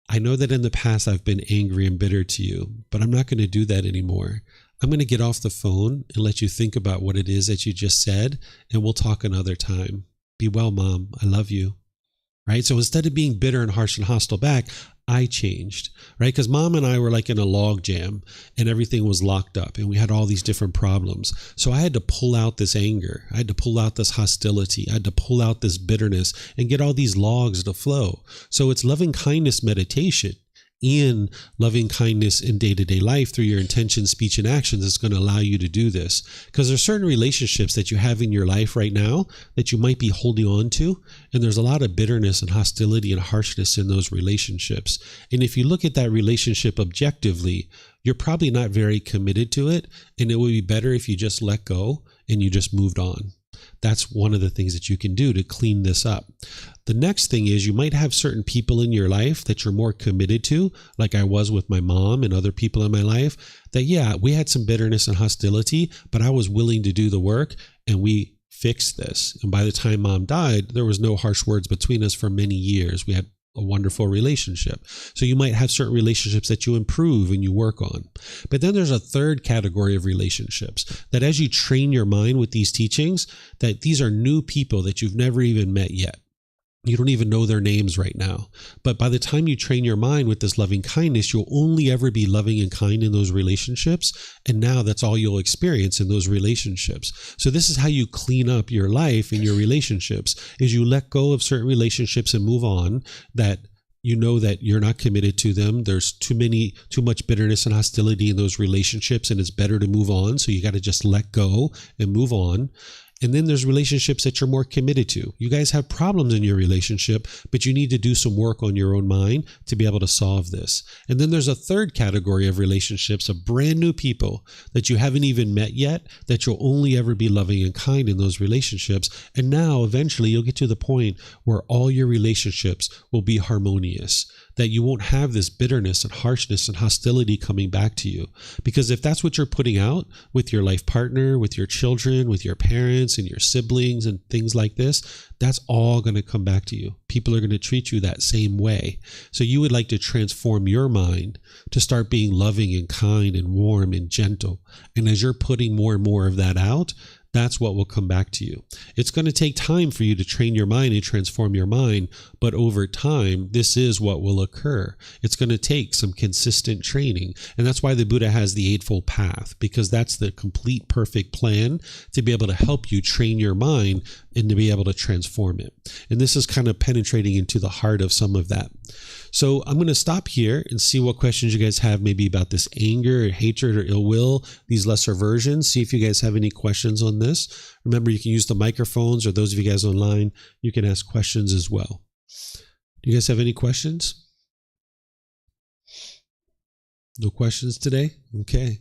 I know that in the past I've been angry and bitter to you, but I'm not going to do that anymore. I'm going to get off the phone and let you think about what it is that you just said, and we'll talk another time. Be well, Mom. I love you. Right? So instead of being bitter and harsh and hostile back, I changed, right? Because mom and I were like in a log jam and everything was locked up and we had all these different problems. So I had to pull out this anger. I had to pull out this hostility. I had to pull out this bitterness and get all these logs to flow. So it's loving kindness meditation in loving kindness in day-to-day life through your intention, speech, and actions is going to allow you to do this. Because there's certain relationships that you have in your life right now that you might be holding on to, and there's a lot of bitterness and hostility and harshness in those relationships. And if you look at that relationship objectively, you're probably not very committed to it, and it would be better if you just let go and you just moved on. That's one of the things that you can do to clean this up. The next thing is you might have certain people in your life that you're more committed to, like I was with my mom and other people in my life, that yeah, we had some bitterness and hostility, but I was willing to do the work and we fixed this. And by the time mom died, there was no harsh words between us for many years. We had a wonderful relationship. So you might have certain relationships that you improve and you work on. But then there's a third category of relationships that as you train your mind with these teachings, that these are new people that you've never even met yet. You don't even know their names right now. But by the time you train your mind with this loving kindness, you'll only ever be loving and kind in those relationships. And now that's all you'll experience in those relationships. So this is how you clean up your life and your relationships, is you let go of certain relationships and move on that you know that you're not committed to them. There's too much bitterness and hostility in those relationships, and it's better to move on. So you got to just let go and move on. And then there's relationships that you're more committed to. You guys have problems in your relationship, but you need to do some work on your own mind to be able to solve this. And then there's a third category of relationships of brand new people that you haven't even met yet, that you'll only ever be loving and kind in those relationships. And now eventually you'll get to the point where all your relationships will be harmonious, that you won't have this bitterness and harshness and hostility coming back to you. Because if that's what you're putting out with your life partner, with your children, with your parents and your siblings and things like this, that's all going to come back to you. People are going to treat you that same way. So you would like to transform your mind to start being loving and kind and warm and gentle. And as you're putting more and more of that out, that's what will come back to you. It's going to take time for you to train your mind and transform your mind, but over time, this is what will occur. It's going to take some consistent training. And that's why the Buddha has the Eightfold Path, because that's the complete perfect plan to be able to help you train your mind and to be able to transform it. And this is kind of penetrating into the heart of some of that. So I'm going to stop here and see what questions you guys have maybe about this anger or hatred or ill will, these lesser versions. See if you guys have any questions on this. Remember, you can use the microphones, or those of you guys online, you can ask questions as well. Do you guys have any questions? No questions today? Okay.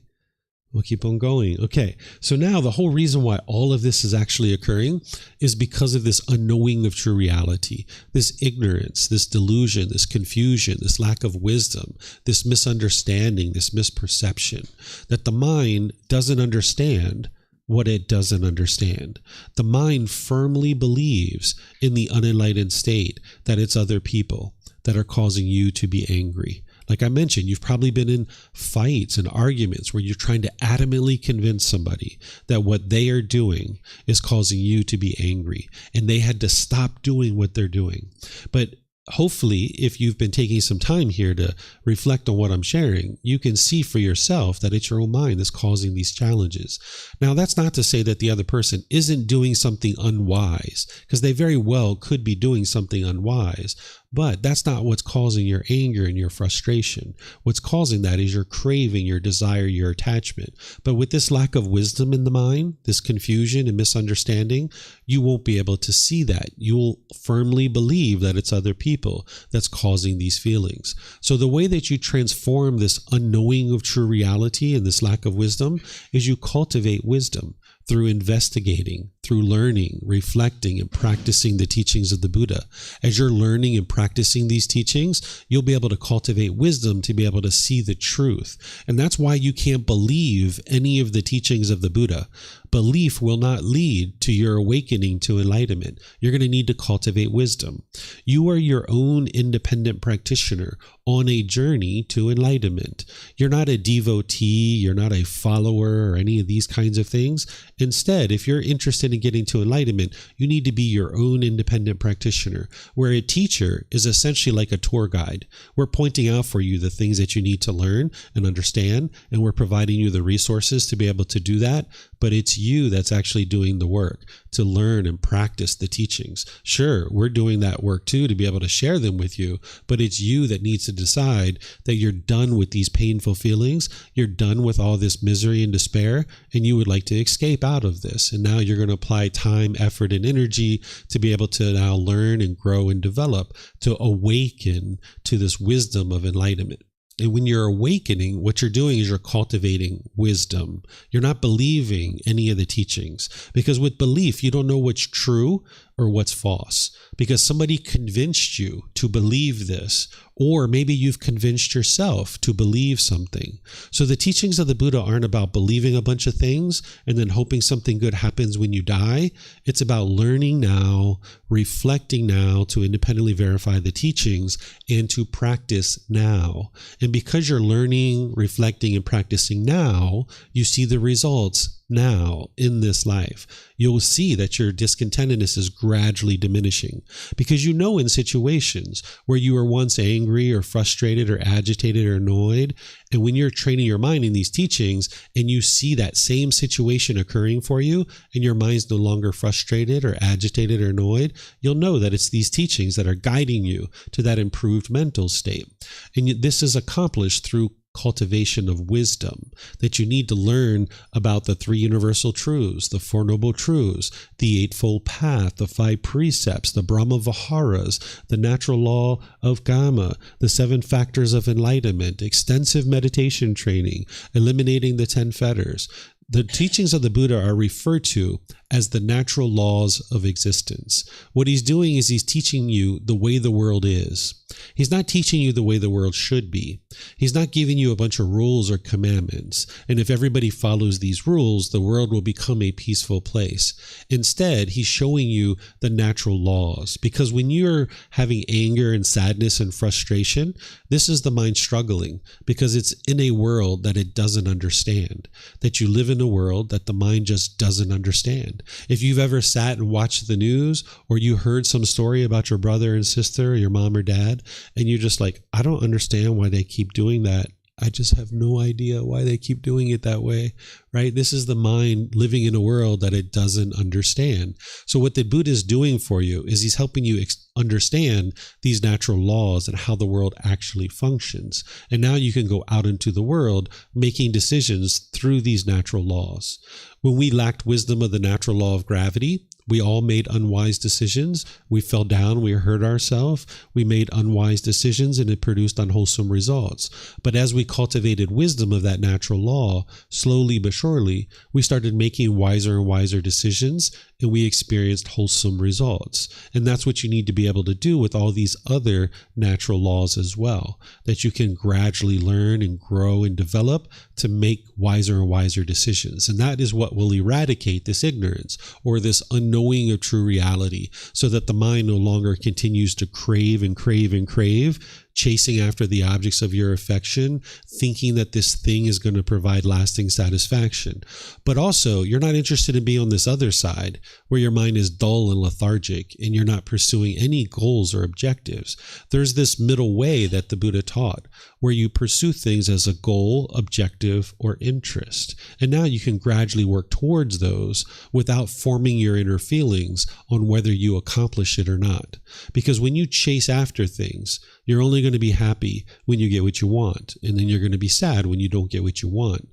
We'll keep on going. Okay, so now the whole reason why all of this is actually occurring is because of this unknowing of true reality, this ignorance, this delusion, this confusion, this lack of wisdom, this misunderstanding, this misperception, that the mind doesn't understand what it doesn't understand. The mind firmly believes in the unenlightened state that it's other people that are causing you to be angry. Like I mentioned, you've probably been in fights and arguments where you're trying to adamantly convince somebody that what they are doing is causing you to be angry, and they had to stop doing what they're doing. But hopefully, if you've been taking some time here to reflect on what I'm sharing, you can see for yourself that it's your own mind that's causing these challenges. Now, that's not to say that the other person isn't doing something unwise, because they very well could be doing something unwise. But that's not what's causing your anger and your frustration. What's causing that is your craving, your desire, your attachment. But with this lack of wisdom in the mind, this confusion and misunderstanding, you won't be able to see that. You'll firmly believe that it's other people that's causing these feelings. So the way that you transform this unknowing of true reality and this lack of wisdom is you cultivate wisdom through investigating, through learning, reflecting, and practicing the teachings of the Buddha. As you're learning and practicing these teachings, you'll be able to cultivate wisdom to be able to see the truth. And that's why you can't believe any of the teachings of the Buddha. Belief will not lead to your awakening to enlightenment. You're going to need to cultivate wisdom. You are your own independent practitioner on a journey to enlightenment. You're not a devotee, you're not a follower or any of these kinds of things. Instead, if you're interested in getting to enlightenment, you need to be your own independent practitioner, where a teacher is essentially like a tour guide. We're pointing out for you the things that you need to learn and understand, and we're providing you the resources to be able to do that. But it's you that's actually doing the work to learn and practice the teachings. Sure, we're doing that work too to be able to share them with you, but it's you that needs to decide that you're done with these painful feelings, you're done with all this misery and despair, and you would like to escape out of this. And now you're going to apply time, effort, and energy to be able to now learn and grow and develop, to awaken to this wisdom of enlightenment. And when you're awakening, what you're doing is you're cultivating wisdom. You're not believing any of the teachings, because with belief, you don't know what's true or what's false, because somebody convinced you to believe this, or maybe you've convinced yourself to believe something. So the teachings of the Buddha aren't about believing a bunch of things and then hoping something good happens when you die. It's about learning now, reflecting now to independently verify the teachings and to practice now. And because you're learning, reflecting, and practicing now, you see the results now in this life. You'll see that your discontentedness is gradually diminishing, because you know in situations where you were once angry or frustrated or agitated or annoyed, and when you're training your mind in these teachings and you see that same situation occurring for you and your mind's no longer frustrated or agitated or annoyed, you'll know that it's these teachings that are guiding you to that improved mental state. And this is accomplished through cultivation of wisdom, that you need to learn about the three universal truths, the Four Noble Truths, the Eightfold Path, the Five Precepts, the Brahma Viharas, the natural law of Karma, the Seven Factors of Enlightenment, extensive meditation training, eliminating the 10 fetters. The teachings of the Buddha are referred to as the natural laws of existence. What he's doing is he's teaching you the way the world is. He's not teaching you the way the world should be. He's not giving you a bunch of rules or commandments. And if everybody follows these rules, the world will become a peaceful place. Instead, he's showing you the natural laws. Because when you're having anger and sadness and frustration, this is the mind struggling, because it's in a world that it doesn't understand, that you live in a world that the mind just doesn't understand. If you've ever sat and watched the news, or you heard some story about your brother and sister or your mom or dad, and you're just like, I don't understand why they keep doing that. I just have no idea why they keep doing it that way, right? This is the mind living in a world that it doesn't understand. So what the Buddha is doing for you is he's helping you understand these natural laws and how the world actually functions. And now you can go out into the world making decisions through these natural laws. When we lacked wisdom of the natural law of gravity, We all made unwise decisions. We fell down. We hurt ourselves. We made unwise decisions, and it produced unwholesome results. But as we cultivated wisdom of that natural law, slowly but surely, we started making wiser and wiser decisions, and we experienced wholesome results. And that's what you need to be able to do with all these other natural laws as well, that you can gradually learn and grow and develop to make wiser and wiser decisions. And that is what will eradicate this ignorance or this unknowing of true reality, so that the mind no longer continues to crave and crave and crave, chasing after the objects of your affection, thinking that this thing is going to provide lasting satisfaction. But also, you're not interested in being on this other side, where your mind is dull and lethargic, and you're not pursuing any goals or objectives. There's this middle way that the Buddha taught, where you pursue things as a goal, objective, or interest. And now you can gradually work towards those without forming your inner feelings on whether you accomplish it or not. Because when you chase after things, you're only going to be happy when you get what you want, and then you're going to be sad when you don't get what you want.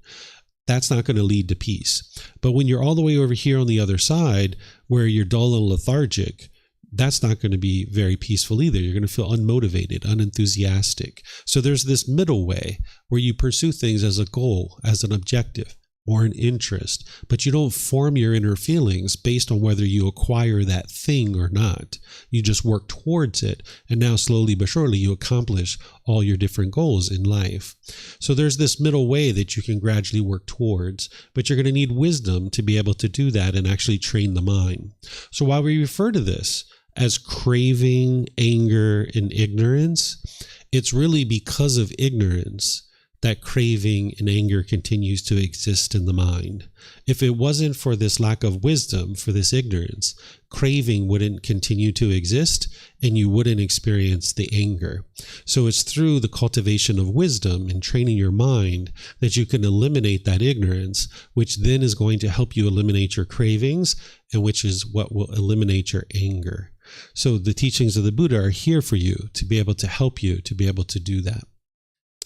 That's not going to lead to peace. But when you're all the way over here on the other side, where you're dull and lethargic, that's not going to be very peaceful either. You're going to feel unmotivated, unenthusiastic. So there's this middle way where you pursue things as a goal, as an objective, or an interest, but you don't form your inner feelings based on whether you acquire that thing or not. You just work towards it, and now slowly but surely you accomplish all your different goals in life. So there's this middle way that you can gradually work towards, but you're going to need wisdom to be able to do that and actually train the mind. So while we refer to this as craving, anger, and ignorance, it's really because of ignorance that craving and anger continues to exist in the mind. If it wasn't for this lack of wisdom, for this ignorance, craving wouldn't continue to exist, and you wouldn't experience the anger. So it's through the cultivation of wisdom and training your mind that you can eliminate that ignorance, which then is going to help you eliminate your cravings, and which is what will eliminate your anger. So the teachings of the Buddha are here for you to be able to help you to be able to do that.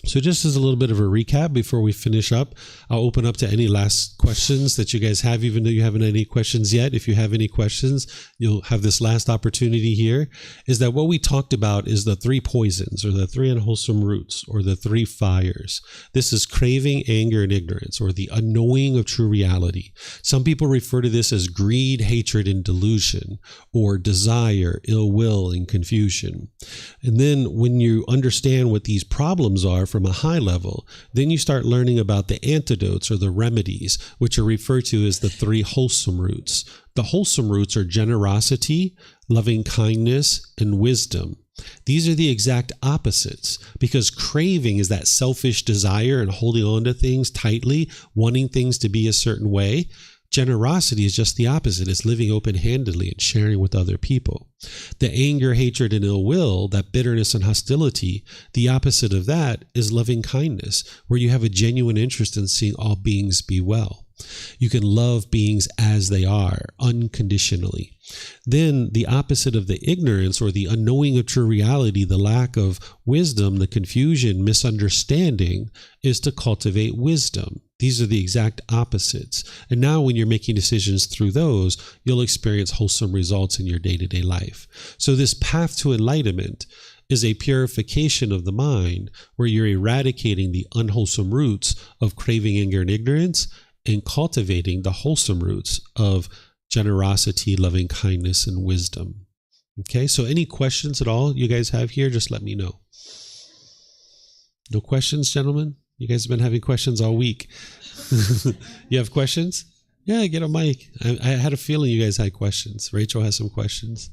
So just as a little bit of a recap before we finish up, I'll open up to any last questions that you guys have, even though you haven't had any questions yet. If you have any questions, you'll have this last opportunity here, is that what we talked about is the three poisons, or the three unwholesome roots, or the three fires. This is craving, anger, and ignorance, or the unknowing of true reality. Some people refer to this as greed, hatred, and delusion, or desire, ill will, and confusion. And then when you understand what these problems are from a high level, then you start learning about the antidotes, or the remedies, which are referred to as the three wholesome roots. The wholesome roots are generosity, loving kindness, and wisdom. These are the exact opposites, because craving is that selfish desire and holding on to things tightly, wanting things to be a certain way. Generosity is just the opposite. It's living open-handedly and sharing with other people. The anger, hatred, and ill will, that bitterness and hostility, the opposite of that is loving kindness, where you have a genuine interest in seeing all beings be well. You can love beings as they are, unconditionally. Then the opposite of the ignorance, or the unknowing of true reality, the lack of wisdom, the confusion, misunderstanding, is to cultivate wisdom. These are the exact opposites. And now when you're making decisions through those, you'll experience wholesome results in your day-to-day life. So this path to enlightenment is a purification of the mind, where you're eradicating the unwholesome roots of craving, anger, and ignorance, and cultivating the wholesome roots of generosity, loving kindness, and wisdom. Okay, so any questions at all you guys have here, just let me know. No questions, gentlemen? You guys have been having questions all week. You have questions? Yeah, get a mic. I had a feeling you guys had questions. Rachel has some questions.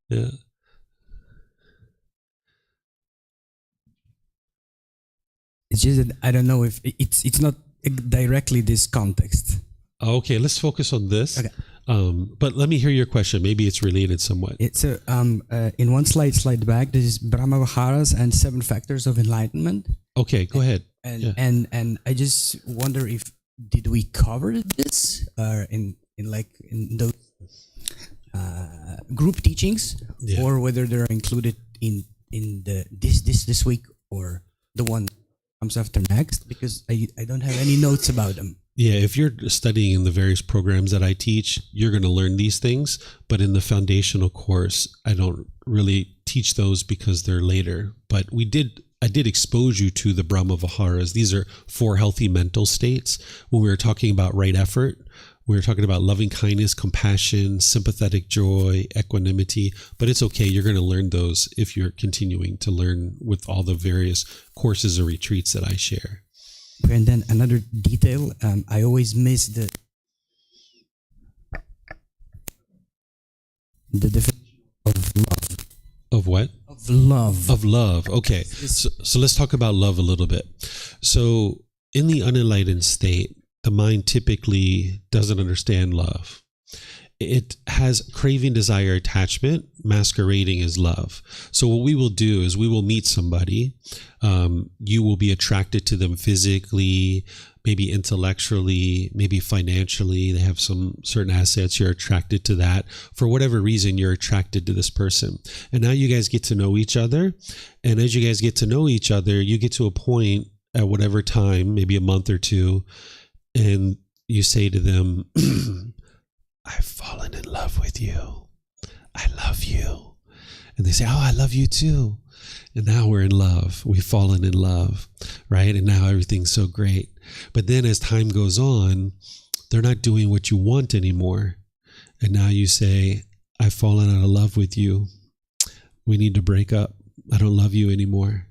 Yeah. It's just that I don't know if it's not directly this context. Okay, let's focus on this. Okay. But let me hear your question. Maybe it's related somewhat. It's in one slide back. This is Brahma Viharas and 7 factors of enlightenment. Okay, go ahead. And I just wonder if did we cover this in those group teachings, or whether they're included in the this week, or the one comes after next, because I don't have any notes about them. Yeah, if you're studying in the various programs that I teach, you're going to learn these things. But in the foundational course, I don't really teach those because they're later. But I did expose you to the Brahma Viharas. These are 4 healthy mental states. When we were talking about right effort, we were talking about loving kindness, compassion, sympathetic joy, equanimity. But it's okay. You're going to learn those if you're continuing to learn with all the various courses or retreats that I share. And then another detail, I always miss the definition of love. Of what? Of love. Of love. Okay. So let's talk about love a little bit. So in the unenlightened state, the mind typically doesn't understand love. It has craving, desire, attachment, masquerading as love. So what we will do is we will meet somebody. You will be attracted to them physically, maybe intellectually, maybe financially. They have some certain assets. You're attracted to that. For whatever reason, you're attracted to this person. And now you guys get to know each other. And as you guys get to know each other, you get to a point at whatever time, maybe a month or two, and you say to them, I've fallen in love with you. I love you. And they say, oh, I love you too. And now we're in love. We've fallen in love, right? And now everything's so great. But then as time goes on, they're not doing what you want anymore. And now you say, I've fallen out of love with you. We need to break up. I don't love you anymore.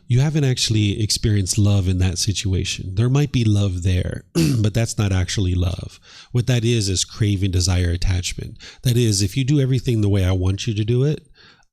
You haven't actually experienced love in that situation. There might be love there, but that's not actually love. What that is craving, desire, attachment. That is, if you do everything the way I want you to do it,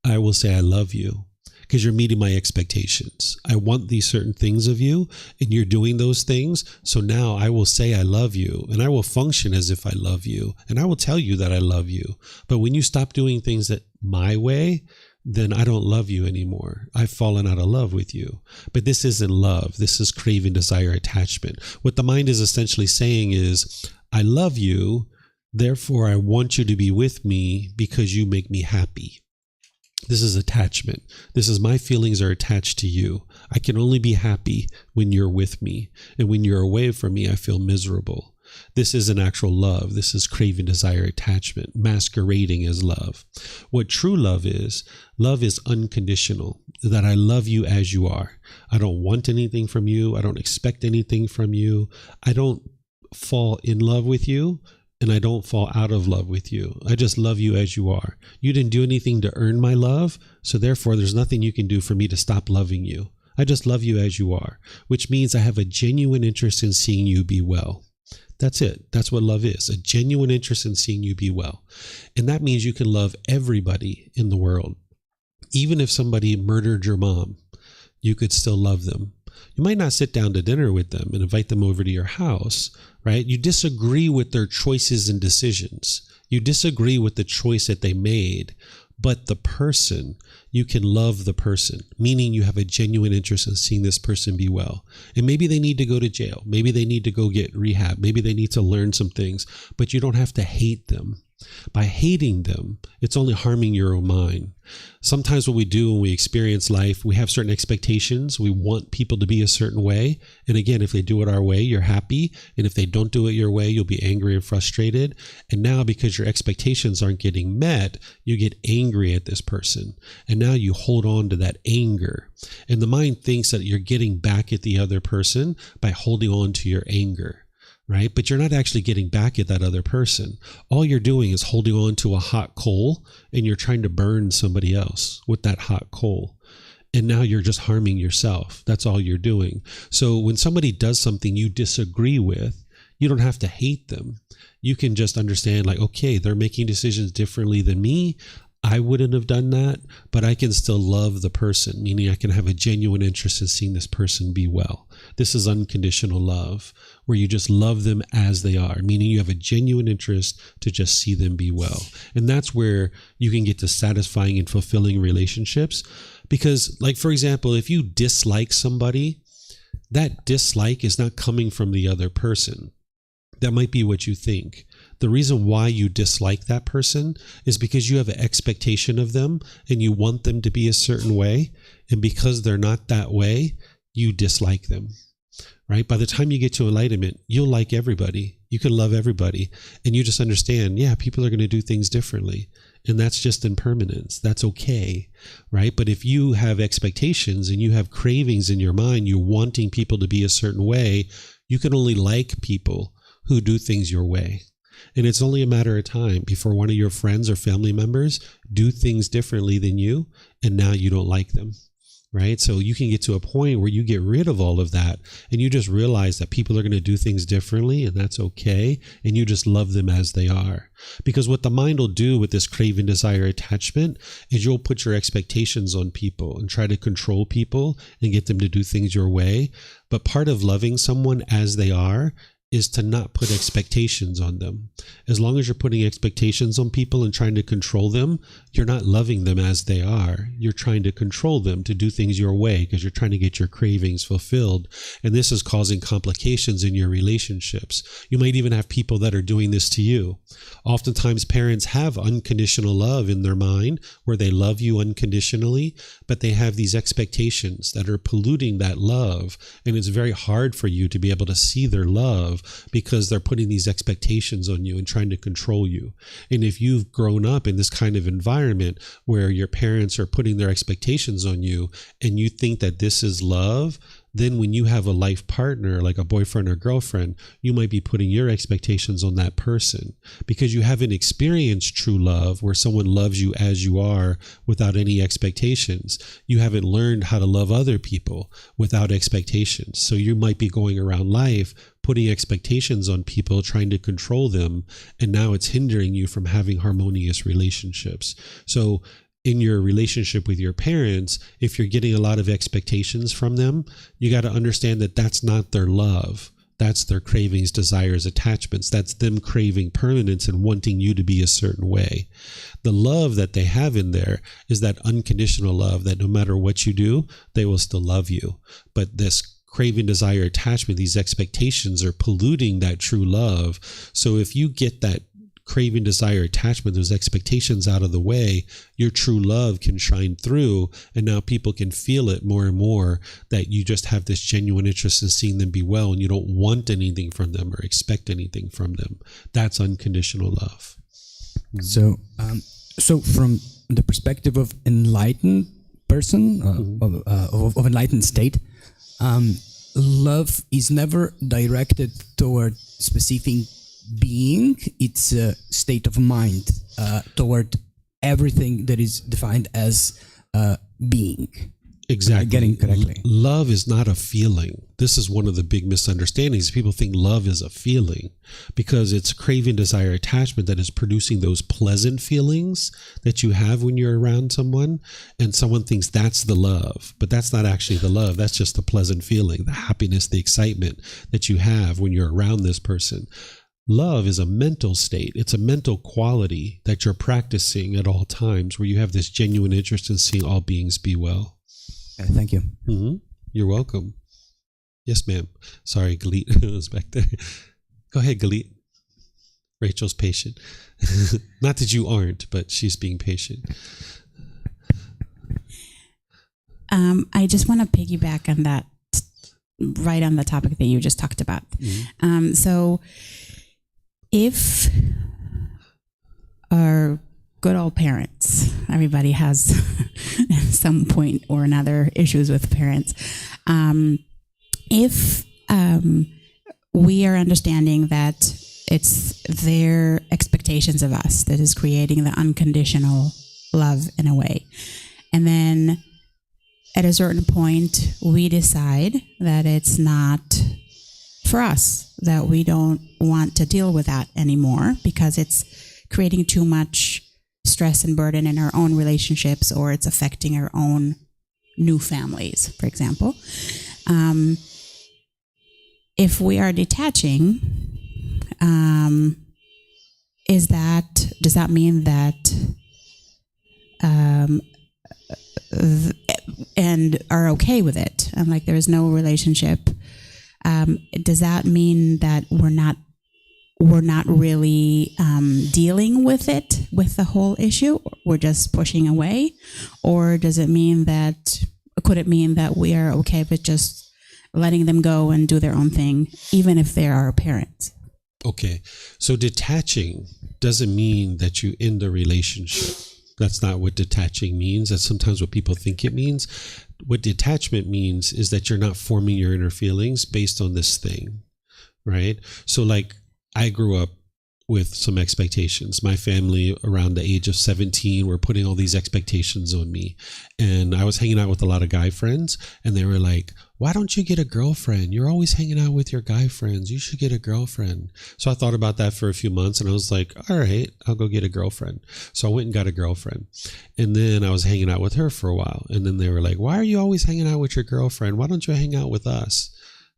I will say I love you because you're meeting my expectations. I want these certain things of you and you're doing those things. So now I will say I love you and I will function as if I love you and I will tell you that I love you. But when you stop doing things that my way, then I don't love you anymore. I've fallen out of love with you. But this isn't love. This is craving, desire, attachment. What the mind is essentially saying is, I love you, therefore I want you to be with me because you make me happy. This is attachment. This is my feelings are attached to you. I can only be happy when you're with me. And when you're away from me, I feel miserable. This isn't actual love. This is craving, desire, attachment, masquerading as love. What true love is unconditional, that I love you as you are. I don't want anything from you. I don't expect anything from you. I don't fall in love with you, and I don't fall out of love with you. I just love you as you are. You didn't do anything to earn my love, so therefore there's nothing you can do for me to stop loving you. I just love you as you are, which means I have a genuine interest in seeing you be well. That's it. That's what love is, a genuine interest in seeing you be well. And that means you can love everybody in the world. Even if somebody murdered your mom, you could still love them. You might not sit down to dinner with them and invite them over to your house, right? You disagree with their choices and decisions. You disagree with the choice that they made, but the person, you can love the person, meaning you have a genuine interest in seeing this person be well. And maybe they need to go to jail. Maybe they need to go get rehab. Maybe they need to learn some things, but you don't have to hate them. By hating them, it's only harming your own mind. Sometimes what we do when we experience life, we have certain expectations. We want people to be a certain way. And again, if they do it our way, you're happy. And if they don't do it your way, you'll be angry and frustrated. And now because your expectations aren't getting met, you get angry at this person. And now you hold on to that anger. And the mind thinks that you're getting back at the other person by holding on to your anger. Right? But you're not actually getting back at that other person. All you're doing is holding on to a hot coal and you're trying to burn somebody else with that hot coal. And now you're just harming yourself. That's all you're doing. So when somebody does something you disagree with, you don't have to hate them. You can just understand like, okay, they're making decisions differently than me. I wouldn't have done that, but I can still love the person, meaning I can have a genuine interest in seeing this person be well. This is unconditional love, where you just love them as they are, meaning you have a genuine interest to just see them be well. And that's where you can get to satisfying and fulfilling relationships. Because, like, for example, if you dislike somebody, that dislike is not coming from the other person. That might be what you think. The reason why you dislike that person is because you have an expectation of them and you want them to be a certain way. And because they're not that way, you dislike them. right? By the time you get to enlightenment, you'll like everybody. You can love everybody. And you just understand, yeah, people are going to do things differently. And that's just impermanence. That's okay, right? But if you have expectations and you have cravings in your mind, you're wanting people to be a certain way, you can only like people who do things your way. And it's only a matter of time before one of your friends or family members do things differently than you, and now you don't like them, right? So you can get to a point where you get rid of all of that, and you just realize that people are going to do things differently, and that's okay, and you just love them as they are. Because what the mind will do with this craving, desire, attachment is you'll put your expectations on people and try to control people and get them to do things your way. But part of loving someone as they are is to not put expectations on them. As long as you're putting expectations on people and trying to control them, you're not loving them as they are. You're trying to control them to do things your way because you're trying to get your cravings fulfilled. And this is causing complications in your relationships. You might even have people that are doing this to you. Oftentimes parents have unconditional love in their mind where they love you unconditionally, but they have these expectations that are polluting that love. And it's very hard for you to be able to see their love because they're putting these expectations on you and trying to control you. And if you've grown up in this kind of environment where your parents are putting their expectations on you and you think that this is love, then when you have a life partner, like a boyfriend or girlfriend, you might be putting your expectations on that person because you haven't experienced true love where someone loves you as you are without any expectations. You haven't learned how to love other people without expectations. So you might be going around life putting expectations on people, trying to control them, and now it's hindering you from having harmonious relationships. So in your relationship with your parents, if you're getting a lot of expectations from them, you got to understand that that's not their love. That's their cravings, desires, attachments. That's them craving permanence and wanting you to be a certain way. The love that they have in there is that unconditional love that no matter what you do, they will still love you. But this craving, desire, attachment, these expectations are polluting that true love. So if you get that craving, desire, attachment, those expectations out of the way, your true love can shine through, and now people can feel it more and more that you just have this genuine interest in seeing them be well, and you don't want anything from them or expect anything from them. That's unconditional love. So from the perspective of enlightened person, of enlightened state, love is never directed toward specific being. It's a state of mind toward everything that is defined as being. Exactly. Getting correctly. Love is not a feeling. This is one of the big misunderstandings. People think love is a feeling because it's craving, desire, attachment that is producing those pleasant feelings that you have when you're around someone, and someone thinks that's the love, but that's not actually the love. That's just the pleasant feeling, the happiness, the excitement that you have when you're around this person. Love is a mental state. It's a mental quality that you're practicing at all times where you have this genuine interest in seeing all beings be well. Thank you. Mm-hmm. You're welcome. Yes, ma'am. Sorry, Galit was back there. Go ahead, Galit. Rachel's patient. Not that you aren't, but she's being patient. I just want to piggyback on that, right on the topic that you just talked about. Mm-hmm. So if our good old parents, everybody has at some point or another issues with parents. If we are understanding that it's their expectations of us that is creating the unconditional love in a way, and then at a certain point we decide that it's not for us, that we don't want to deal with that anymore because it's creating too much stress and burden in our own relationships, or it's affecting our own new families, for example. If we are detaching, does that mean that and are okay with it, and like there is no relationship? Does that mean that we're not really dealing with it, with the whole issue? We're just pushing away? Or does it mean that, could it mean that we are okay with just letting them go and do their own thing, even if they are our parents. Okay. So detaching doesn't mean that you end the relationship. That's not what detaching means. That's sometimes what people think it means. What detachment means is that you're not forming your inner feelings based on this thing, right? So like I grew up with some expectations. My family around the age of 17 were putting all these expectations on me. And I was hanging out with a lot of guy friends, and they were like, why don't you get a girlfriend? You're always hanging out with your guy friends. You should get a girlfriend. So I thought about that for a few months, and I was like, all right, I'll go get a girlfriend. So I went and got a girlfriend. And then I was hanging out with her for a while. And then they were like, why are you always hanging out with your girlfriend? Why don't you hang out with us?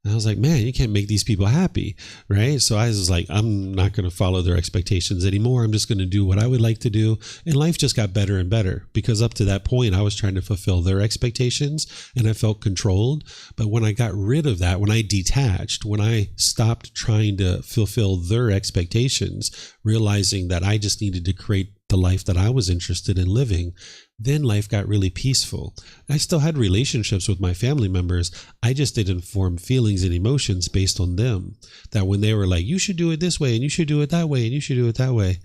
And I was like, man, you can't make these people happy, right? So I was like, I'm not going to follow their expectations anymore. I'm just going to do what I would like to do. And life just got better and better, because up to that point, I was trying to fulfill their expectations and I felt controlled. But when I got rid of that, when I detached, when I stopped trying to fulfill their expectations, realizing that I just needed to create the life that I was interested in living, then life got really peaceful. I still had relationships with my family members. I just didn't form feelings and emotions based on them. That when they were like, you should do it this way and you should do it that way and you should do it that way,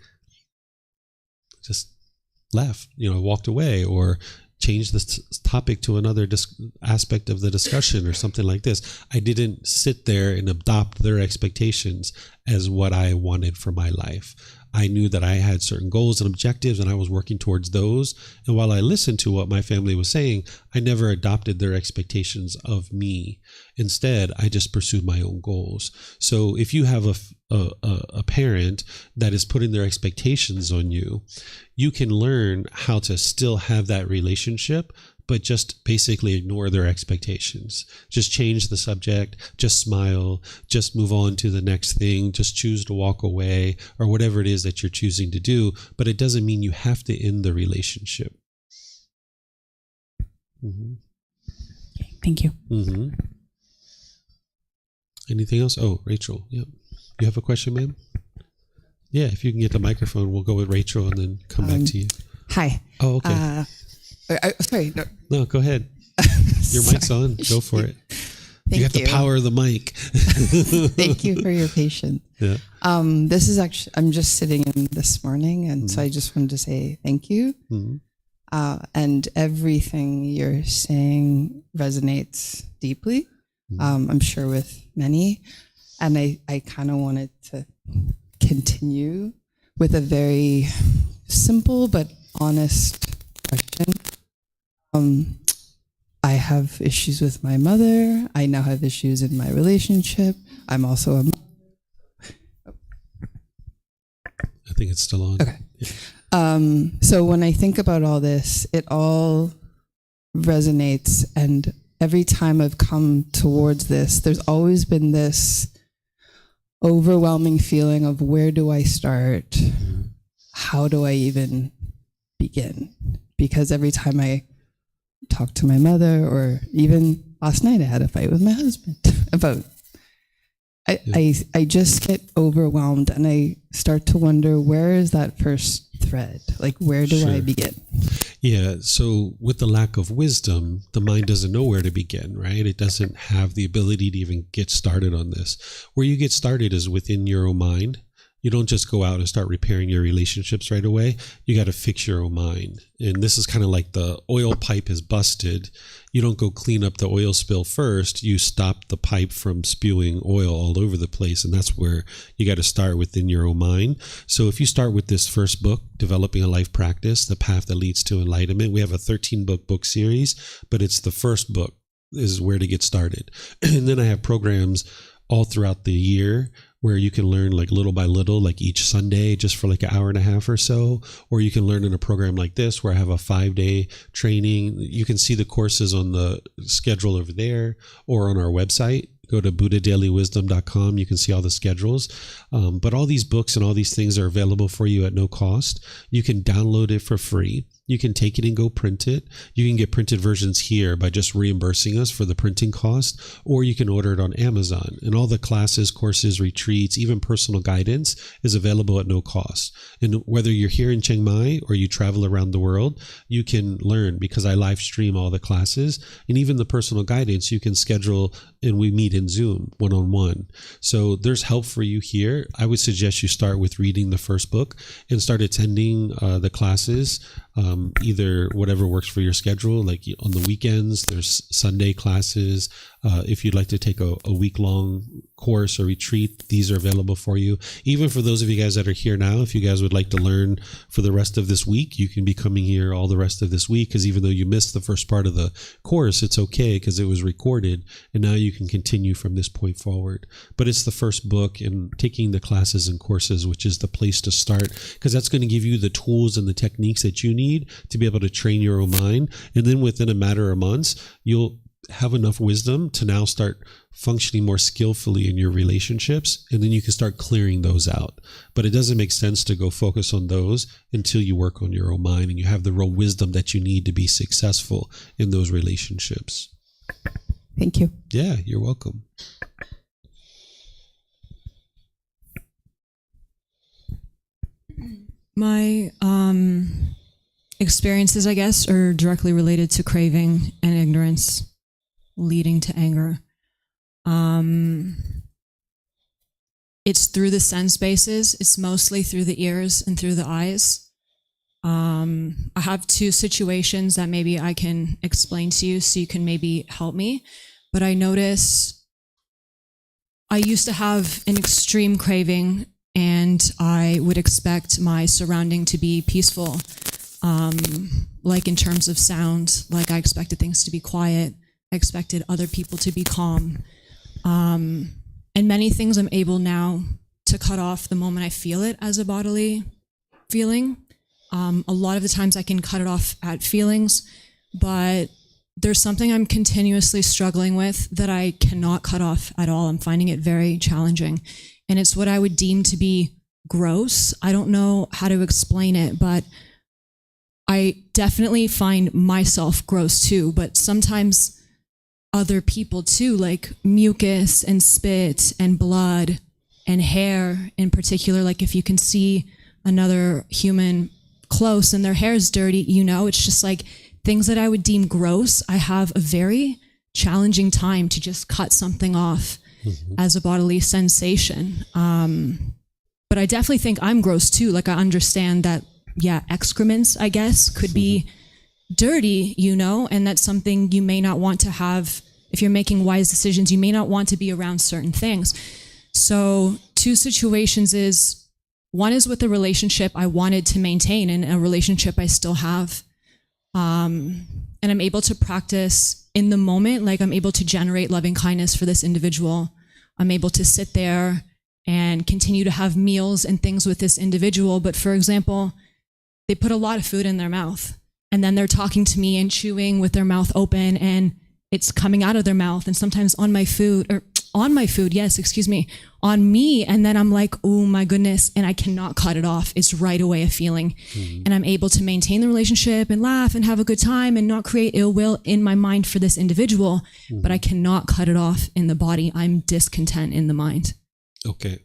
just left, walked away or changed the topic to another aspect of the discussion or something like this. I didn't sit there and adopt their expectations as what I wanted for my life. I knew that I had certain goals and objectives and I was working towards those. And while I listened to what my family was saying, I never adopted their expectations of me. Instead, I just pursued my own goals. So if you have a parent that is putting their expectations on you, you can learn how to still have that relationship, but just basically ignore their expectations. Just change the subject, just smile, just move on to the next thing, just choose to walk away or whatever it is that you're choosing to do. But it doesn't mean you have to end the relationship. Mm-hmm. Thank you. Mm-hmm. Anything else? Oh, Rachel. Yeah. You have a question, ma'am? Yeah, if you can get the microphone, we'll go with Rachel and then come back to you. Hi. Oh, okay. Sorry. No, go ahead. Your mic's on. Go for it. Thank you have the power of the mic. Thank you for your patience. Yeah. This is actually, I'm just sitting in this morning, and so I just wanted to say thank you. Mm-hmm. And everything you're saying resonates deeply, I'm sure with many. And I kind of wanted to continue with a very simple but honest question. I have issues with my mother. I now have issues in my relationship. I'm also a I think it's still on. Okay. Yeah. So when I think about all this, it all resonates. And every time I've come towards this, there's always been this overwhelming feeling of where do I start? Mm-hmm. How do I even begin? Because every time I talk to my mother, or even last night I had a fight with my husband about I just get overwhelmed and I start to wonder, where is that first thread? Like, where do I begin? Yeah. So with the lack of wisdom, the mind doesn't know where to begin, right? It doesn't have the ability to even get started on this. Where you get started is within your own mind. You don't just go out and start repairing your relationships right away. You got to fix your own mind. And this is kind of like the oil pipe is busted. You don't go clean up the oil spill first. You stop the pipe from spewing oil all over the place. And that's where you got to start, within your own mind. So if you start with this first book, Developing a Life Practice, The Path That Leads to Enlightenment, we have a 13-book series, but it's the first book is where to get started. And then I have programs all throughout the year where you can learn like little by little, like each Sunday, just for like an hour and a half or so. Or you can learn in a program like this where I have a 5-day training. You can see the courses on the schedule over there or on our website. Go to buddhadailywisdom.com. You can see all the schedules. But all these books and all these things are available for you at no cost. You can download it for free. you can take it and go print it. You can get printed versions here by just reimbursing us for the printing cost, or you can order it on Amazon. And all the classes, courses, retreats, even personal guidance is available at no cost. And whether you're here in Chiang Mai or you travel around the world, you can learn, because I live stream all the classes, and even the personal guidance you can schedule, and we meet in Zoom one-on-one. So there's help for you here. I would suggest you start with reading the first book and start attending the classes, either whatever works for your schedule. Like on the weekends, there's Sunday classes. If you'd like to take a week-long course or retreat, these are available for you. Even for those of you guys that are here now, if you guys would like to learn for the rest of this week, you can be coming here all the rest of this week, because even though you missed the first part of the course, it's okay because it was recorded, and now you can continue from this point forward. But it's the first book, and taking the classes and courses, which is the place to start, because that's going to give you the tools and the techniques that you need to be able to train your own mind. And then within a matter of months, you'll have enough wisdom to now start functioning more skillfully in your relationships, and then you can start clearing those out. But it doesn't make sense to go focus on those until you work on your own mind and you have the real wisdom that you need to be successful in those relationships. Thank you. Yeah, you're welcome. My experiences, I guess, are directly related to craving and ignorance leading to anger. It's through the sense bases. It's mostly through the ears and through the eyes. I have two situations that maybe I can explain to you so you can maybe help me. But I notice I used to have an extreme craving, and I would expect my surrounding to be peaceful. Like in terms of sound, like I expected things to be quiet. I expected other people to be calm. And many things I'm able now to cut off the moment I feel it as a bodily feeling. A lot of the times I can cut it off at feelings, but there's something I'm continuously struggling with that I cannot cut off at all. I'm finding it very challenging. And it's what I would deem to be gross. I don't know how to explain it, but I definitely find myself gross too, but sometimes other people too, like mucus and spit and blood and hair in particular. Like if you can see another human close and their hair is dirty, it's just like things that I would deem gross. I have a very challenging time to just cut something off as a bodily sensation. But I definitely think I'm gross too. Like I understand that, excrements, I guess, could be dirty, and that's something you may not want to have. If you're making wise decisions, you may not want to be around certain things. So two situations is, one is with a relationship I wanted to maintain and a relationship I still have. And I'm able to practice in the moment, like I'm able to generate loving kindness for this individual. I'm able to sit there and continue to have meals and things with this individual. But for example, they put a lot of food in their mouth, and then they're talking to me and chewing with their mouth open, and it's coming out of their mouth, and sometimes on my food, on me. And then I'm like, oh my goodness. And I cannot cut it off. It's right away a feeling. And I'm able to maintain the relationship and laugh and have a good time and not create ill will in my mind for this individual, but I cannot cut it off in the body. I'm discontent in the mind. Okay.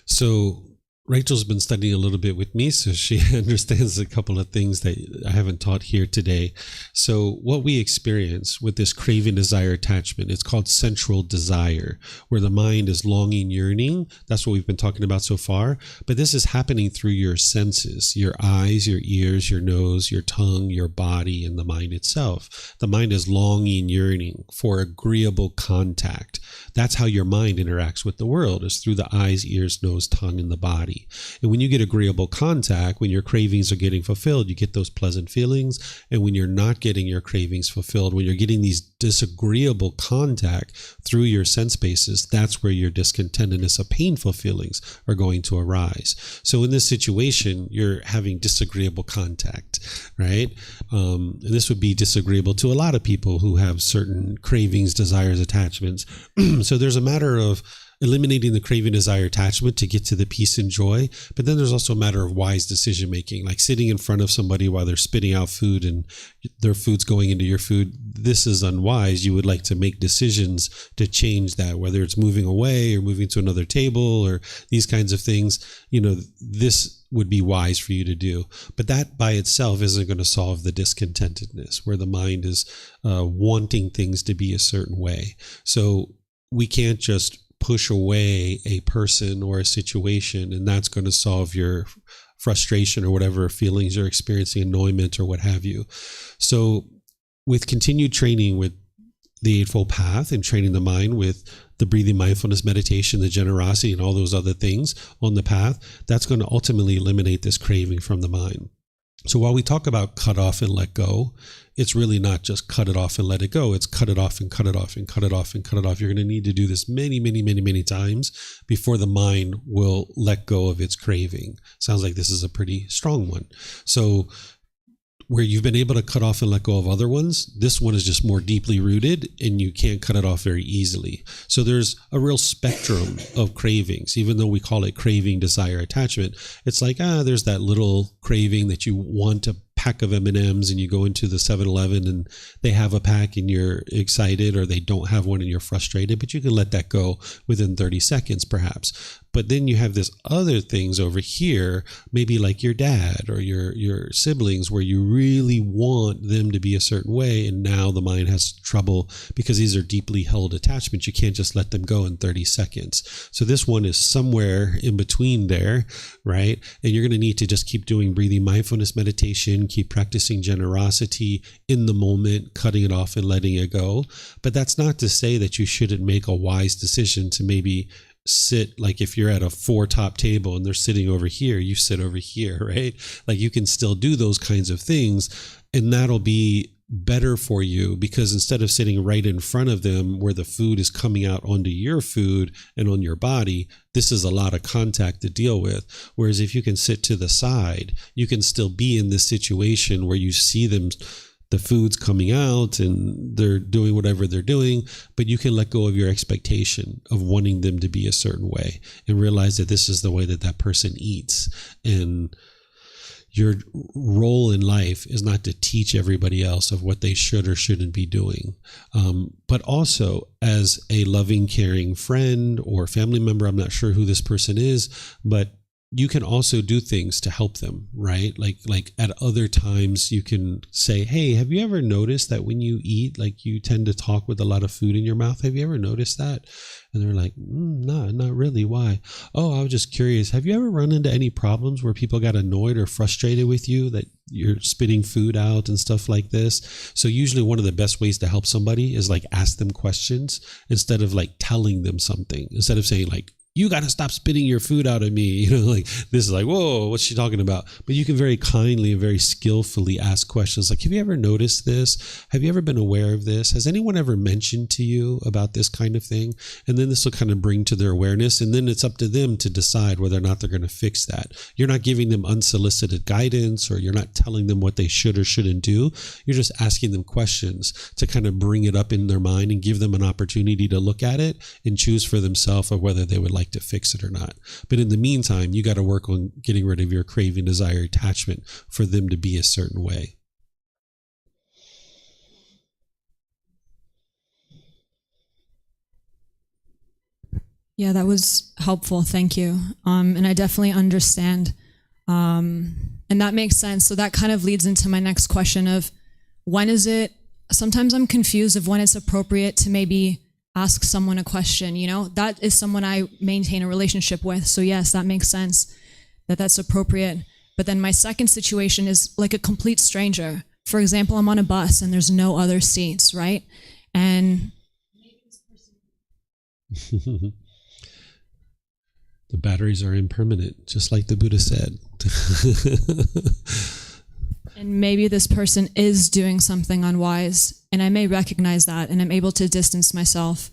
So Rachel's been studying a little bit with me, so she understands a couple of things that I haven't taught here today. So what we experience with this craving, desire, attachment, it's called central desire, where the mind is longing, yearning. That's what we've been talking about so far. But this is happening through your senses, your eyes, your ears, your nose, your tongue, your body, and the mind itself. The mind is longing, yearning for agreeable contact. That's how your mind interacts with the world, is through the eyes, ears, nose, tongue, and the body. And when you get agreeable contact, when your cravings are getting fulfilled, you get those pleasant feelings. And when you're not getting your cravings fulfilled, when you're getting these disagreeable contact through your sense bases, that's where your discontentedness of painful feelings are going to arise. So in this situation, you're having disagreeable contact, right? And this would be disagreeable to a lot of people who have certain cravings, desires, attachments. So there's a matter of eliminating the craving, desire, attachment to get to the peace and joy. But then there's also a matter of wise decision making, like sitting in front of somebody while they're spitting out food and their food's going into your food. This is unwise. You would like to make decisions to change that, whether it's moving away or moving to another table or these kinds of things. This would be wise for you to do. But that by itself isn't going to solve the discontentedness where the mind is wanting things to be a certain way. So we can't just push away a person or a situation and that's going to solve your frustration or whatever feelings you're experiencing, annoyment or what have you. So with continued training with the Eightfold Path and training the mind with the breathing mindfulness meditation, the generosity and all those other things on the path, that's going to ultimately eliminate this craving from the mind. So while we talk about cut off and let go, it's really not just cut it off and let it go. It's cut it off and cut it off and cut it off and cut it off. You're going to need to do this many, many, many, many times before the mind will let go of its craving. Sounds like this is a pretty strong one. So where you've been able to cut off and let go of other ones, this one is just more deeply rooted and you can't cut it off very easily. So there's a real spectrum of cravings, even though we call it craving, desire, attachment. It's like, there's that little craving that you want a pack of M&Ms and you go into the 7-Eleven and they have a pack and you're excited, or they don't have one and you're frustrated, but you can let that go within 30 seconds perhaps. But then you have this other things over here, maybe like your dad or your siblings, where you really want them to be a certain way. And now the mind has trouble because these are deeply held attachments. You can't just let them go in 30 seconds. So this one is somewhere in between there, right? And you're going to need to just keep doing breathing mindfulness meditation, keep practicing generosity in the moment, cutting it off and letting it go. But that's not to say that you shouldn't make a wise decision to maybe sit, like if you're at a 4-top table and they're sitting over here, you sit over here, right? Like you can still do those kinds of things, and that'll be better for you, because instead of sitting right in front of them where the food is coming out onto your food and on your body, this is a lot of contact to deal with. Whereas if you can sit to the side, you can still be in this situation where you see them, the food's coming out and they're doing whatever they're doing, but you can let go of your expectation of wanting them to be a certain way and realize that this is the way that that person eats. And your role in life is not to teach everybody else of what they should or shouldn't be doing. But also as a loving, caring friend or family member, I'm not sure who this person is, but you can also do things to help them, right? Like at other times you can say, hey, have you ever noticed that when you eat, like you tend to talk with a lot of food in your mouth? Have you ever noticed that? And they're like, no, not really. Why? Oh, I was just curious. Have you ever run into any problems where people got annoyed or frustrated with you that you're spitting food out and stuff like this? So usually one of the best ways to help somebody is like ask them questions instead of like telling them something, instead of saying like, you got to stop spitting your food out at me. Like this is like, whoa, what's she talking about? But you can very kindly and very skillfully ask questions like, have you ever noticed this? Have you ever been aware of this? Has anyone ever mentioned to you about this kind of thing? And then this will kind of bring to their awareness. And then it's up to them to decide whether or not they're going to fix that. You're not giving them unsolicited guidance, or you're not telling them what they should or shouldn't do. You're just asking them questions to kind of bring it up in their mind and give them an opportunity to look at it and choose for themselves of whether they would like to fix it or not. But in the meantime, you got to work on getting rid of your craving, desire, attachment for them to be a certain way. Yeah, that was helpful. Thank you. And I definitely understand. And that makes sense. So that kind of leads into my next question of when is it, sometimes I'm confused of when it's appropriate to maybe ask someone a question, that is someone I maintain a relationship with. So yes, that makes sense that that's appropriate. But then my second situation is like a complete stranger. For example, I'm on a bus and there's no other seats, right? And the batteries are impermanent, just like the Buddha said. And maybe this person is doing something unwise, and I may recognize that, and I'm able to distance myself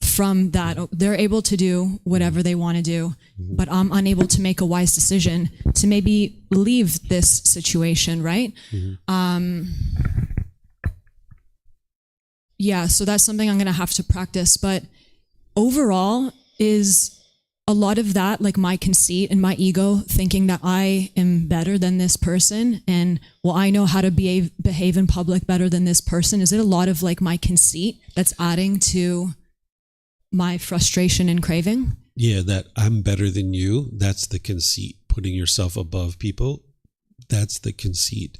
from that. They're able to do whatever they want to do, but I'm unable to make a wise decision to maybe leave this situation, right? Yeah, so that's something I'm going to have to practice. But overall is a lot of that, like my conceit and my ego thinking that I am better than this person and, well, I know how to behave in public better than this person. Is it a lot of like my conceit that's adding to my frustration and craving? Yeah, that I'm better than you. That's the conceit, putting yourself above people. That's the conceit.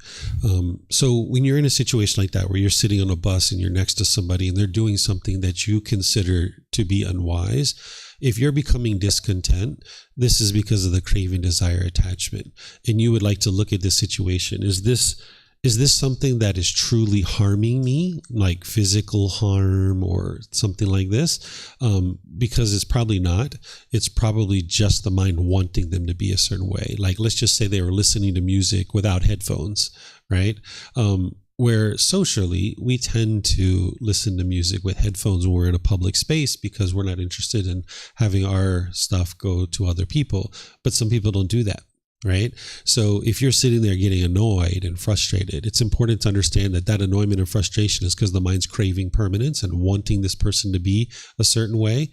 So when you're in a situation like that, where you're sitting on a bus and you're next to somebody and they're doing something that you consider to be unwise, if you're becoming discontent, this is because of the craving, desire, attachment. And you would like to look at this situation. Is this something that is truly harming me, like physical harm or something like this? Because it's probably not. It's probably just the mind wanting them to be a certain way. Like, let's just say they were listening to music without headphones, right? Where socially, we tend to listen to music with headphones when we're in a public space because we're not interested in having our stuff go to other people. But some people don't do that. Right? So if you're sitting there getting annoyed and frustrated, it's important to understand that that annoyment and frustration is because the mind's craving permanence and wanting this person to be a certain way.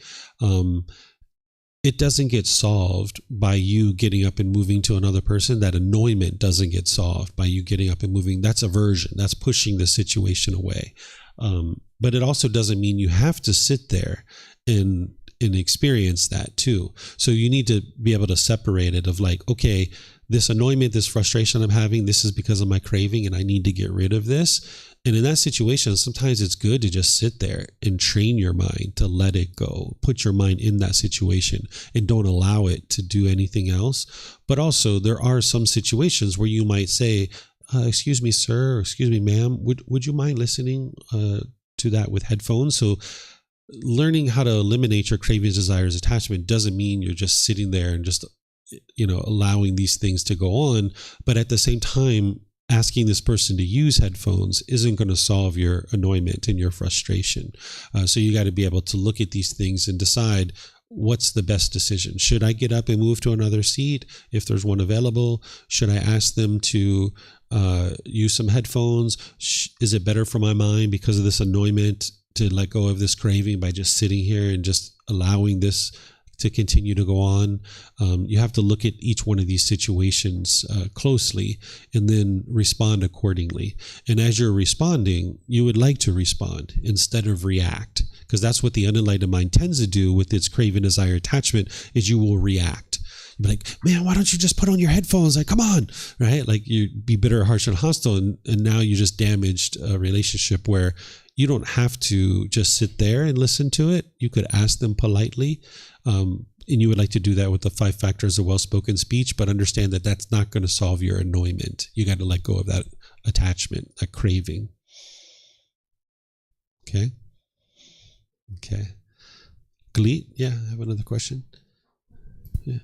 It doesn't get solved by you getting up and moving to another person. That annoyment doesn't get solved by you getting up and moving. That's aversion. That's pushing the situation away. But it also doesn't mean you have to sit there and experience that too. So you need to be able to separate it of like, okay, this annoyment, this frustration I'm having, this is because of my craving and I need to get rid of this. And in that situation, sometimes it's good to just sit there and train your mind to let it go. Put your mind in that situation and don't allow it to do anything else. But also there are some situations where you might say, excuse me, sir, or excuse me, ma'am, would you mind listening to that with headphones? So learning how to eliminate your cravings, desires, attachment doesn't mean you're just sitting there and just, allowing these things to go on. But at the same time, asking this person to use headphones isn't going to solve your annoyment and your frustration. So you got to be able to look at these things and decide what's the best decision. Should I get up and move to another seat if there's one available? Should I ask them to use some headphones? Is it better for my mind because of this annoyment to let go of this craving by just sitting here and just allowing this to continue to go on? You have to look at each one of these situations closely and then respond accordingly. And as you're responding, you would like to respond instead of react, because that's what the unenlightened mind tends to do with its craving, desire, attachment, is you will react. You'd be like, man, why don't you just put on your headphones? Like, come on, right? Like you be bitter, harsh, and hostile. And now you just damaged a relationship where you don't have to just sit there and listen to it. You could ask them politely. And you would like to do that with the 5 factors of well-spoken speech, but understand that that's not going to solve your annoyment. You got to let go of that attachment, that craving. Okay. Galit, yeah, I have another question. Yeah.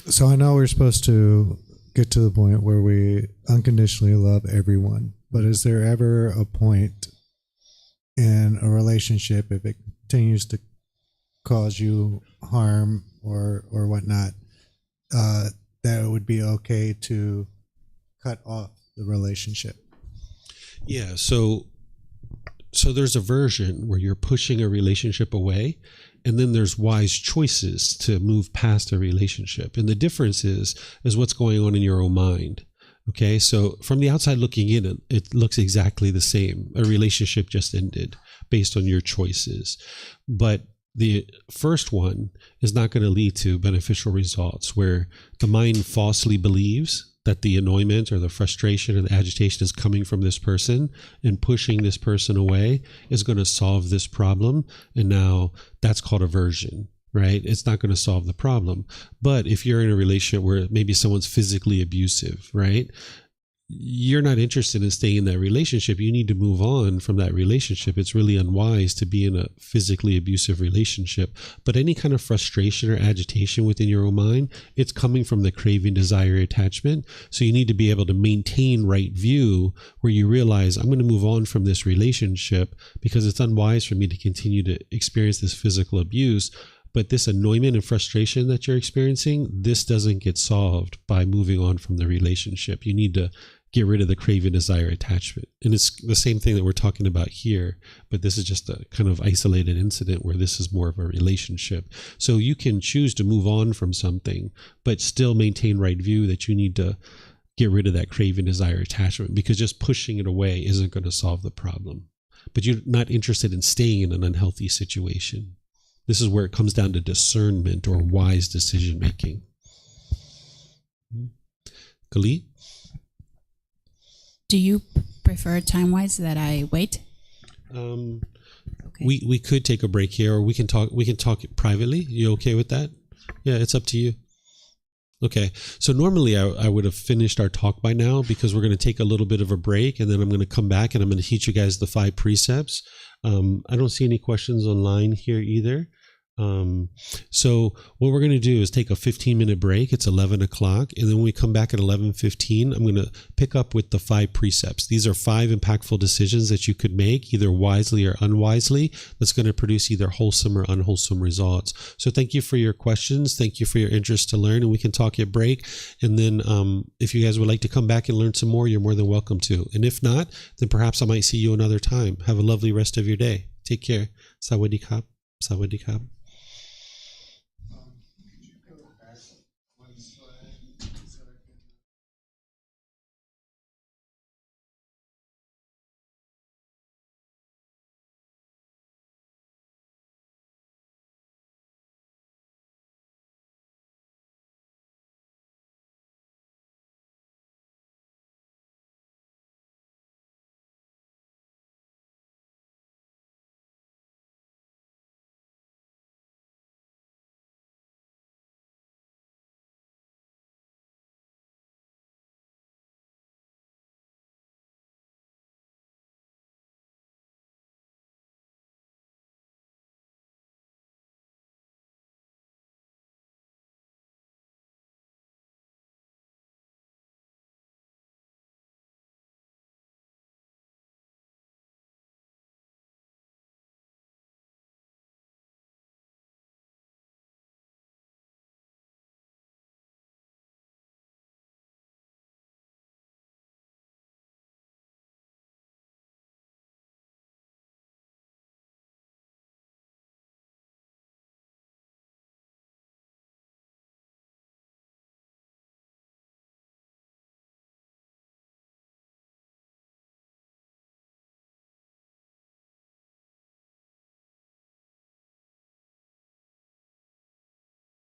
So I know we're supposed to get to the point where we unconditionally love everyone, but is there ever a point in a relationship, if it continues to cause you harm or whatnot, that it would be okay to cut off the relationship? Yeah, so there's aversion where you're pushing a relationship away, and then there's wise choices to move past a relationship. And the difference is what's going on in your own mind. Okay, so from the outside looking in, it looks exactly the same. A relationship just ended based on your choices. But the first one is not going to lead to beneficial results, where the mind falsely believes that the annoyment or the frustration or the agitation is coming from this person, and pushing this person away is going to solve this problem. And now that's called aversion, right? It's not going to solve the problem. But if you're in a relationship where maybe someone's physically abusive, right? You're not interested in staying in that relationship. You need to move on from that relationship. It's really unwise to be in a physically abusive relationship. But any kind of frustration or agitation within your own mind, it's coming from the craving, desire, attachment. So you need to be able to maintain right view, where you realize, I'm going to move on from this relationship because it's unwise for me to continue to experience this physical abuse. But this annoyment and frustration that you're experiencing, this doesn't get solved by moving on from the relationship. You need to get rid of the craving, desire, attachment. And it's the same thing that we're talking about here, but this is just a kind of isolated incident where this is more of a relationship. So you can choose to move on from something, but still maintain right view that you need to get rid of that craving, desire, attachment, because just pushing it away isn't going to solve the problem. But you're not interested in staying in an unhealthy situation. This is where it comes down to discernment or wise decision making. Khalid? Do you prefer time-wise that I wait? Okay. We could take a break here, or we can talk privately. You okay with that? Yeah, it's up to you. Okay, so normally I would have finished our talk by now, because we're going to take a little bit of a break, and then I'm going to come back and I'm going to teach you guys the 5 precepts. I don't see any questions online here either. So what we're going to do is take a 15-minute break. It's 11 o'clock. And then when we come back at 11:15, I'm going to pick up with the 5 precepts. These are 5 impactful decisions that you could make, either wisely or unwisely, that's going to produce either wholesome or unwholesome results. So thank you for your questions. Thank you for your interest to learn, and we can talk at break. And then if you guys would like to come back and learn some more, you're more than welcome to. And if not, then perhaps I might see you another time. Have a lovely rest of your day. Take care. Sawadee Kap. Sawadee Kap. Could you go back one slide?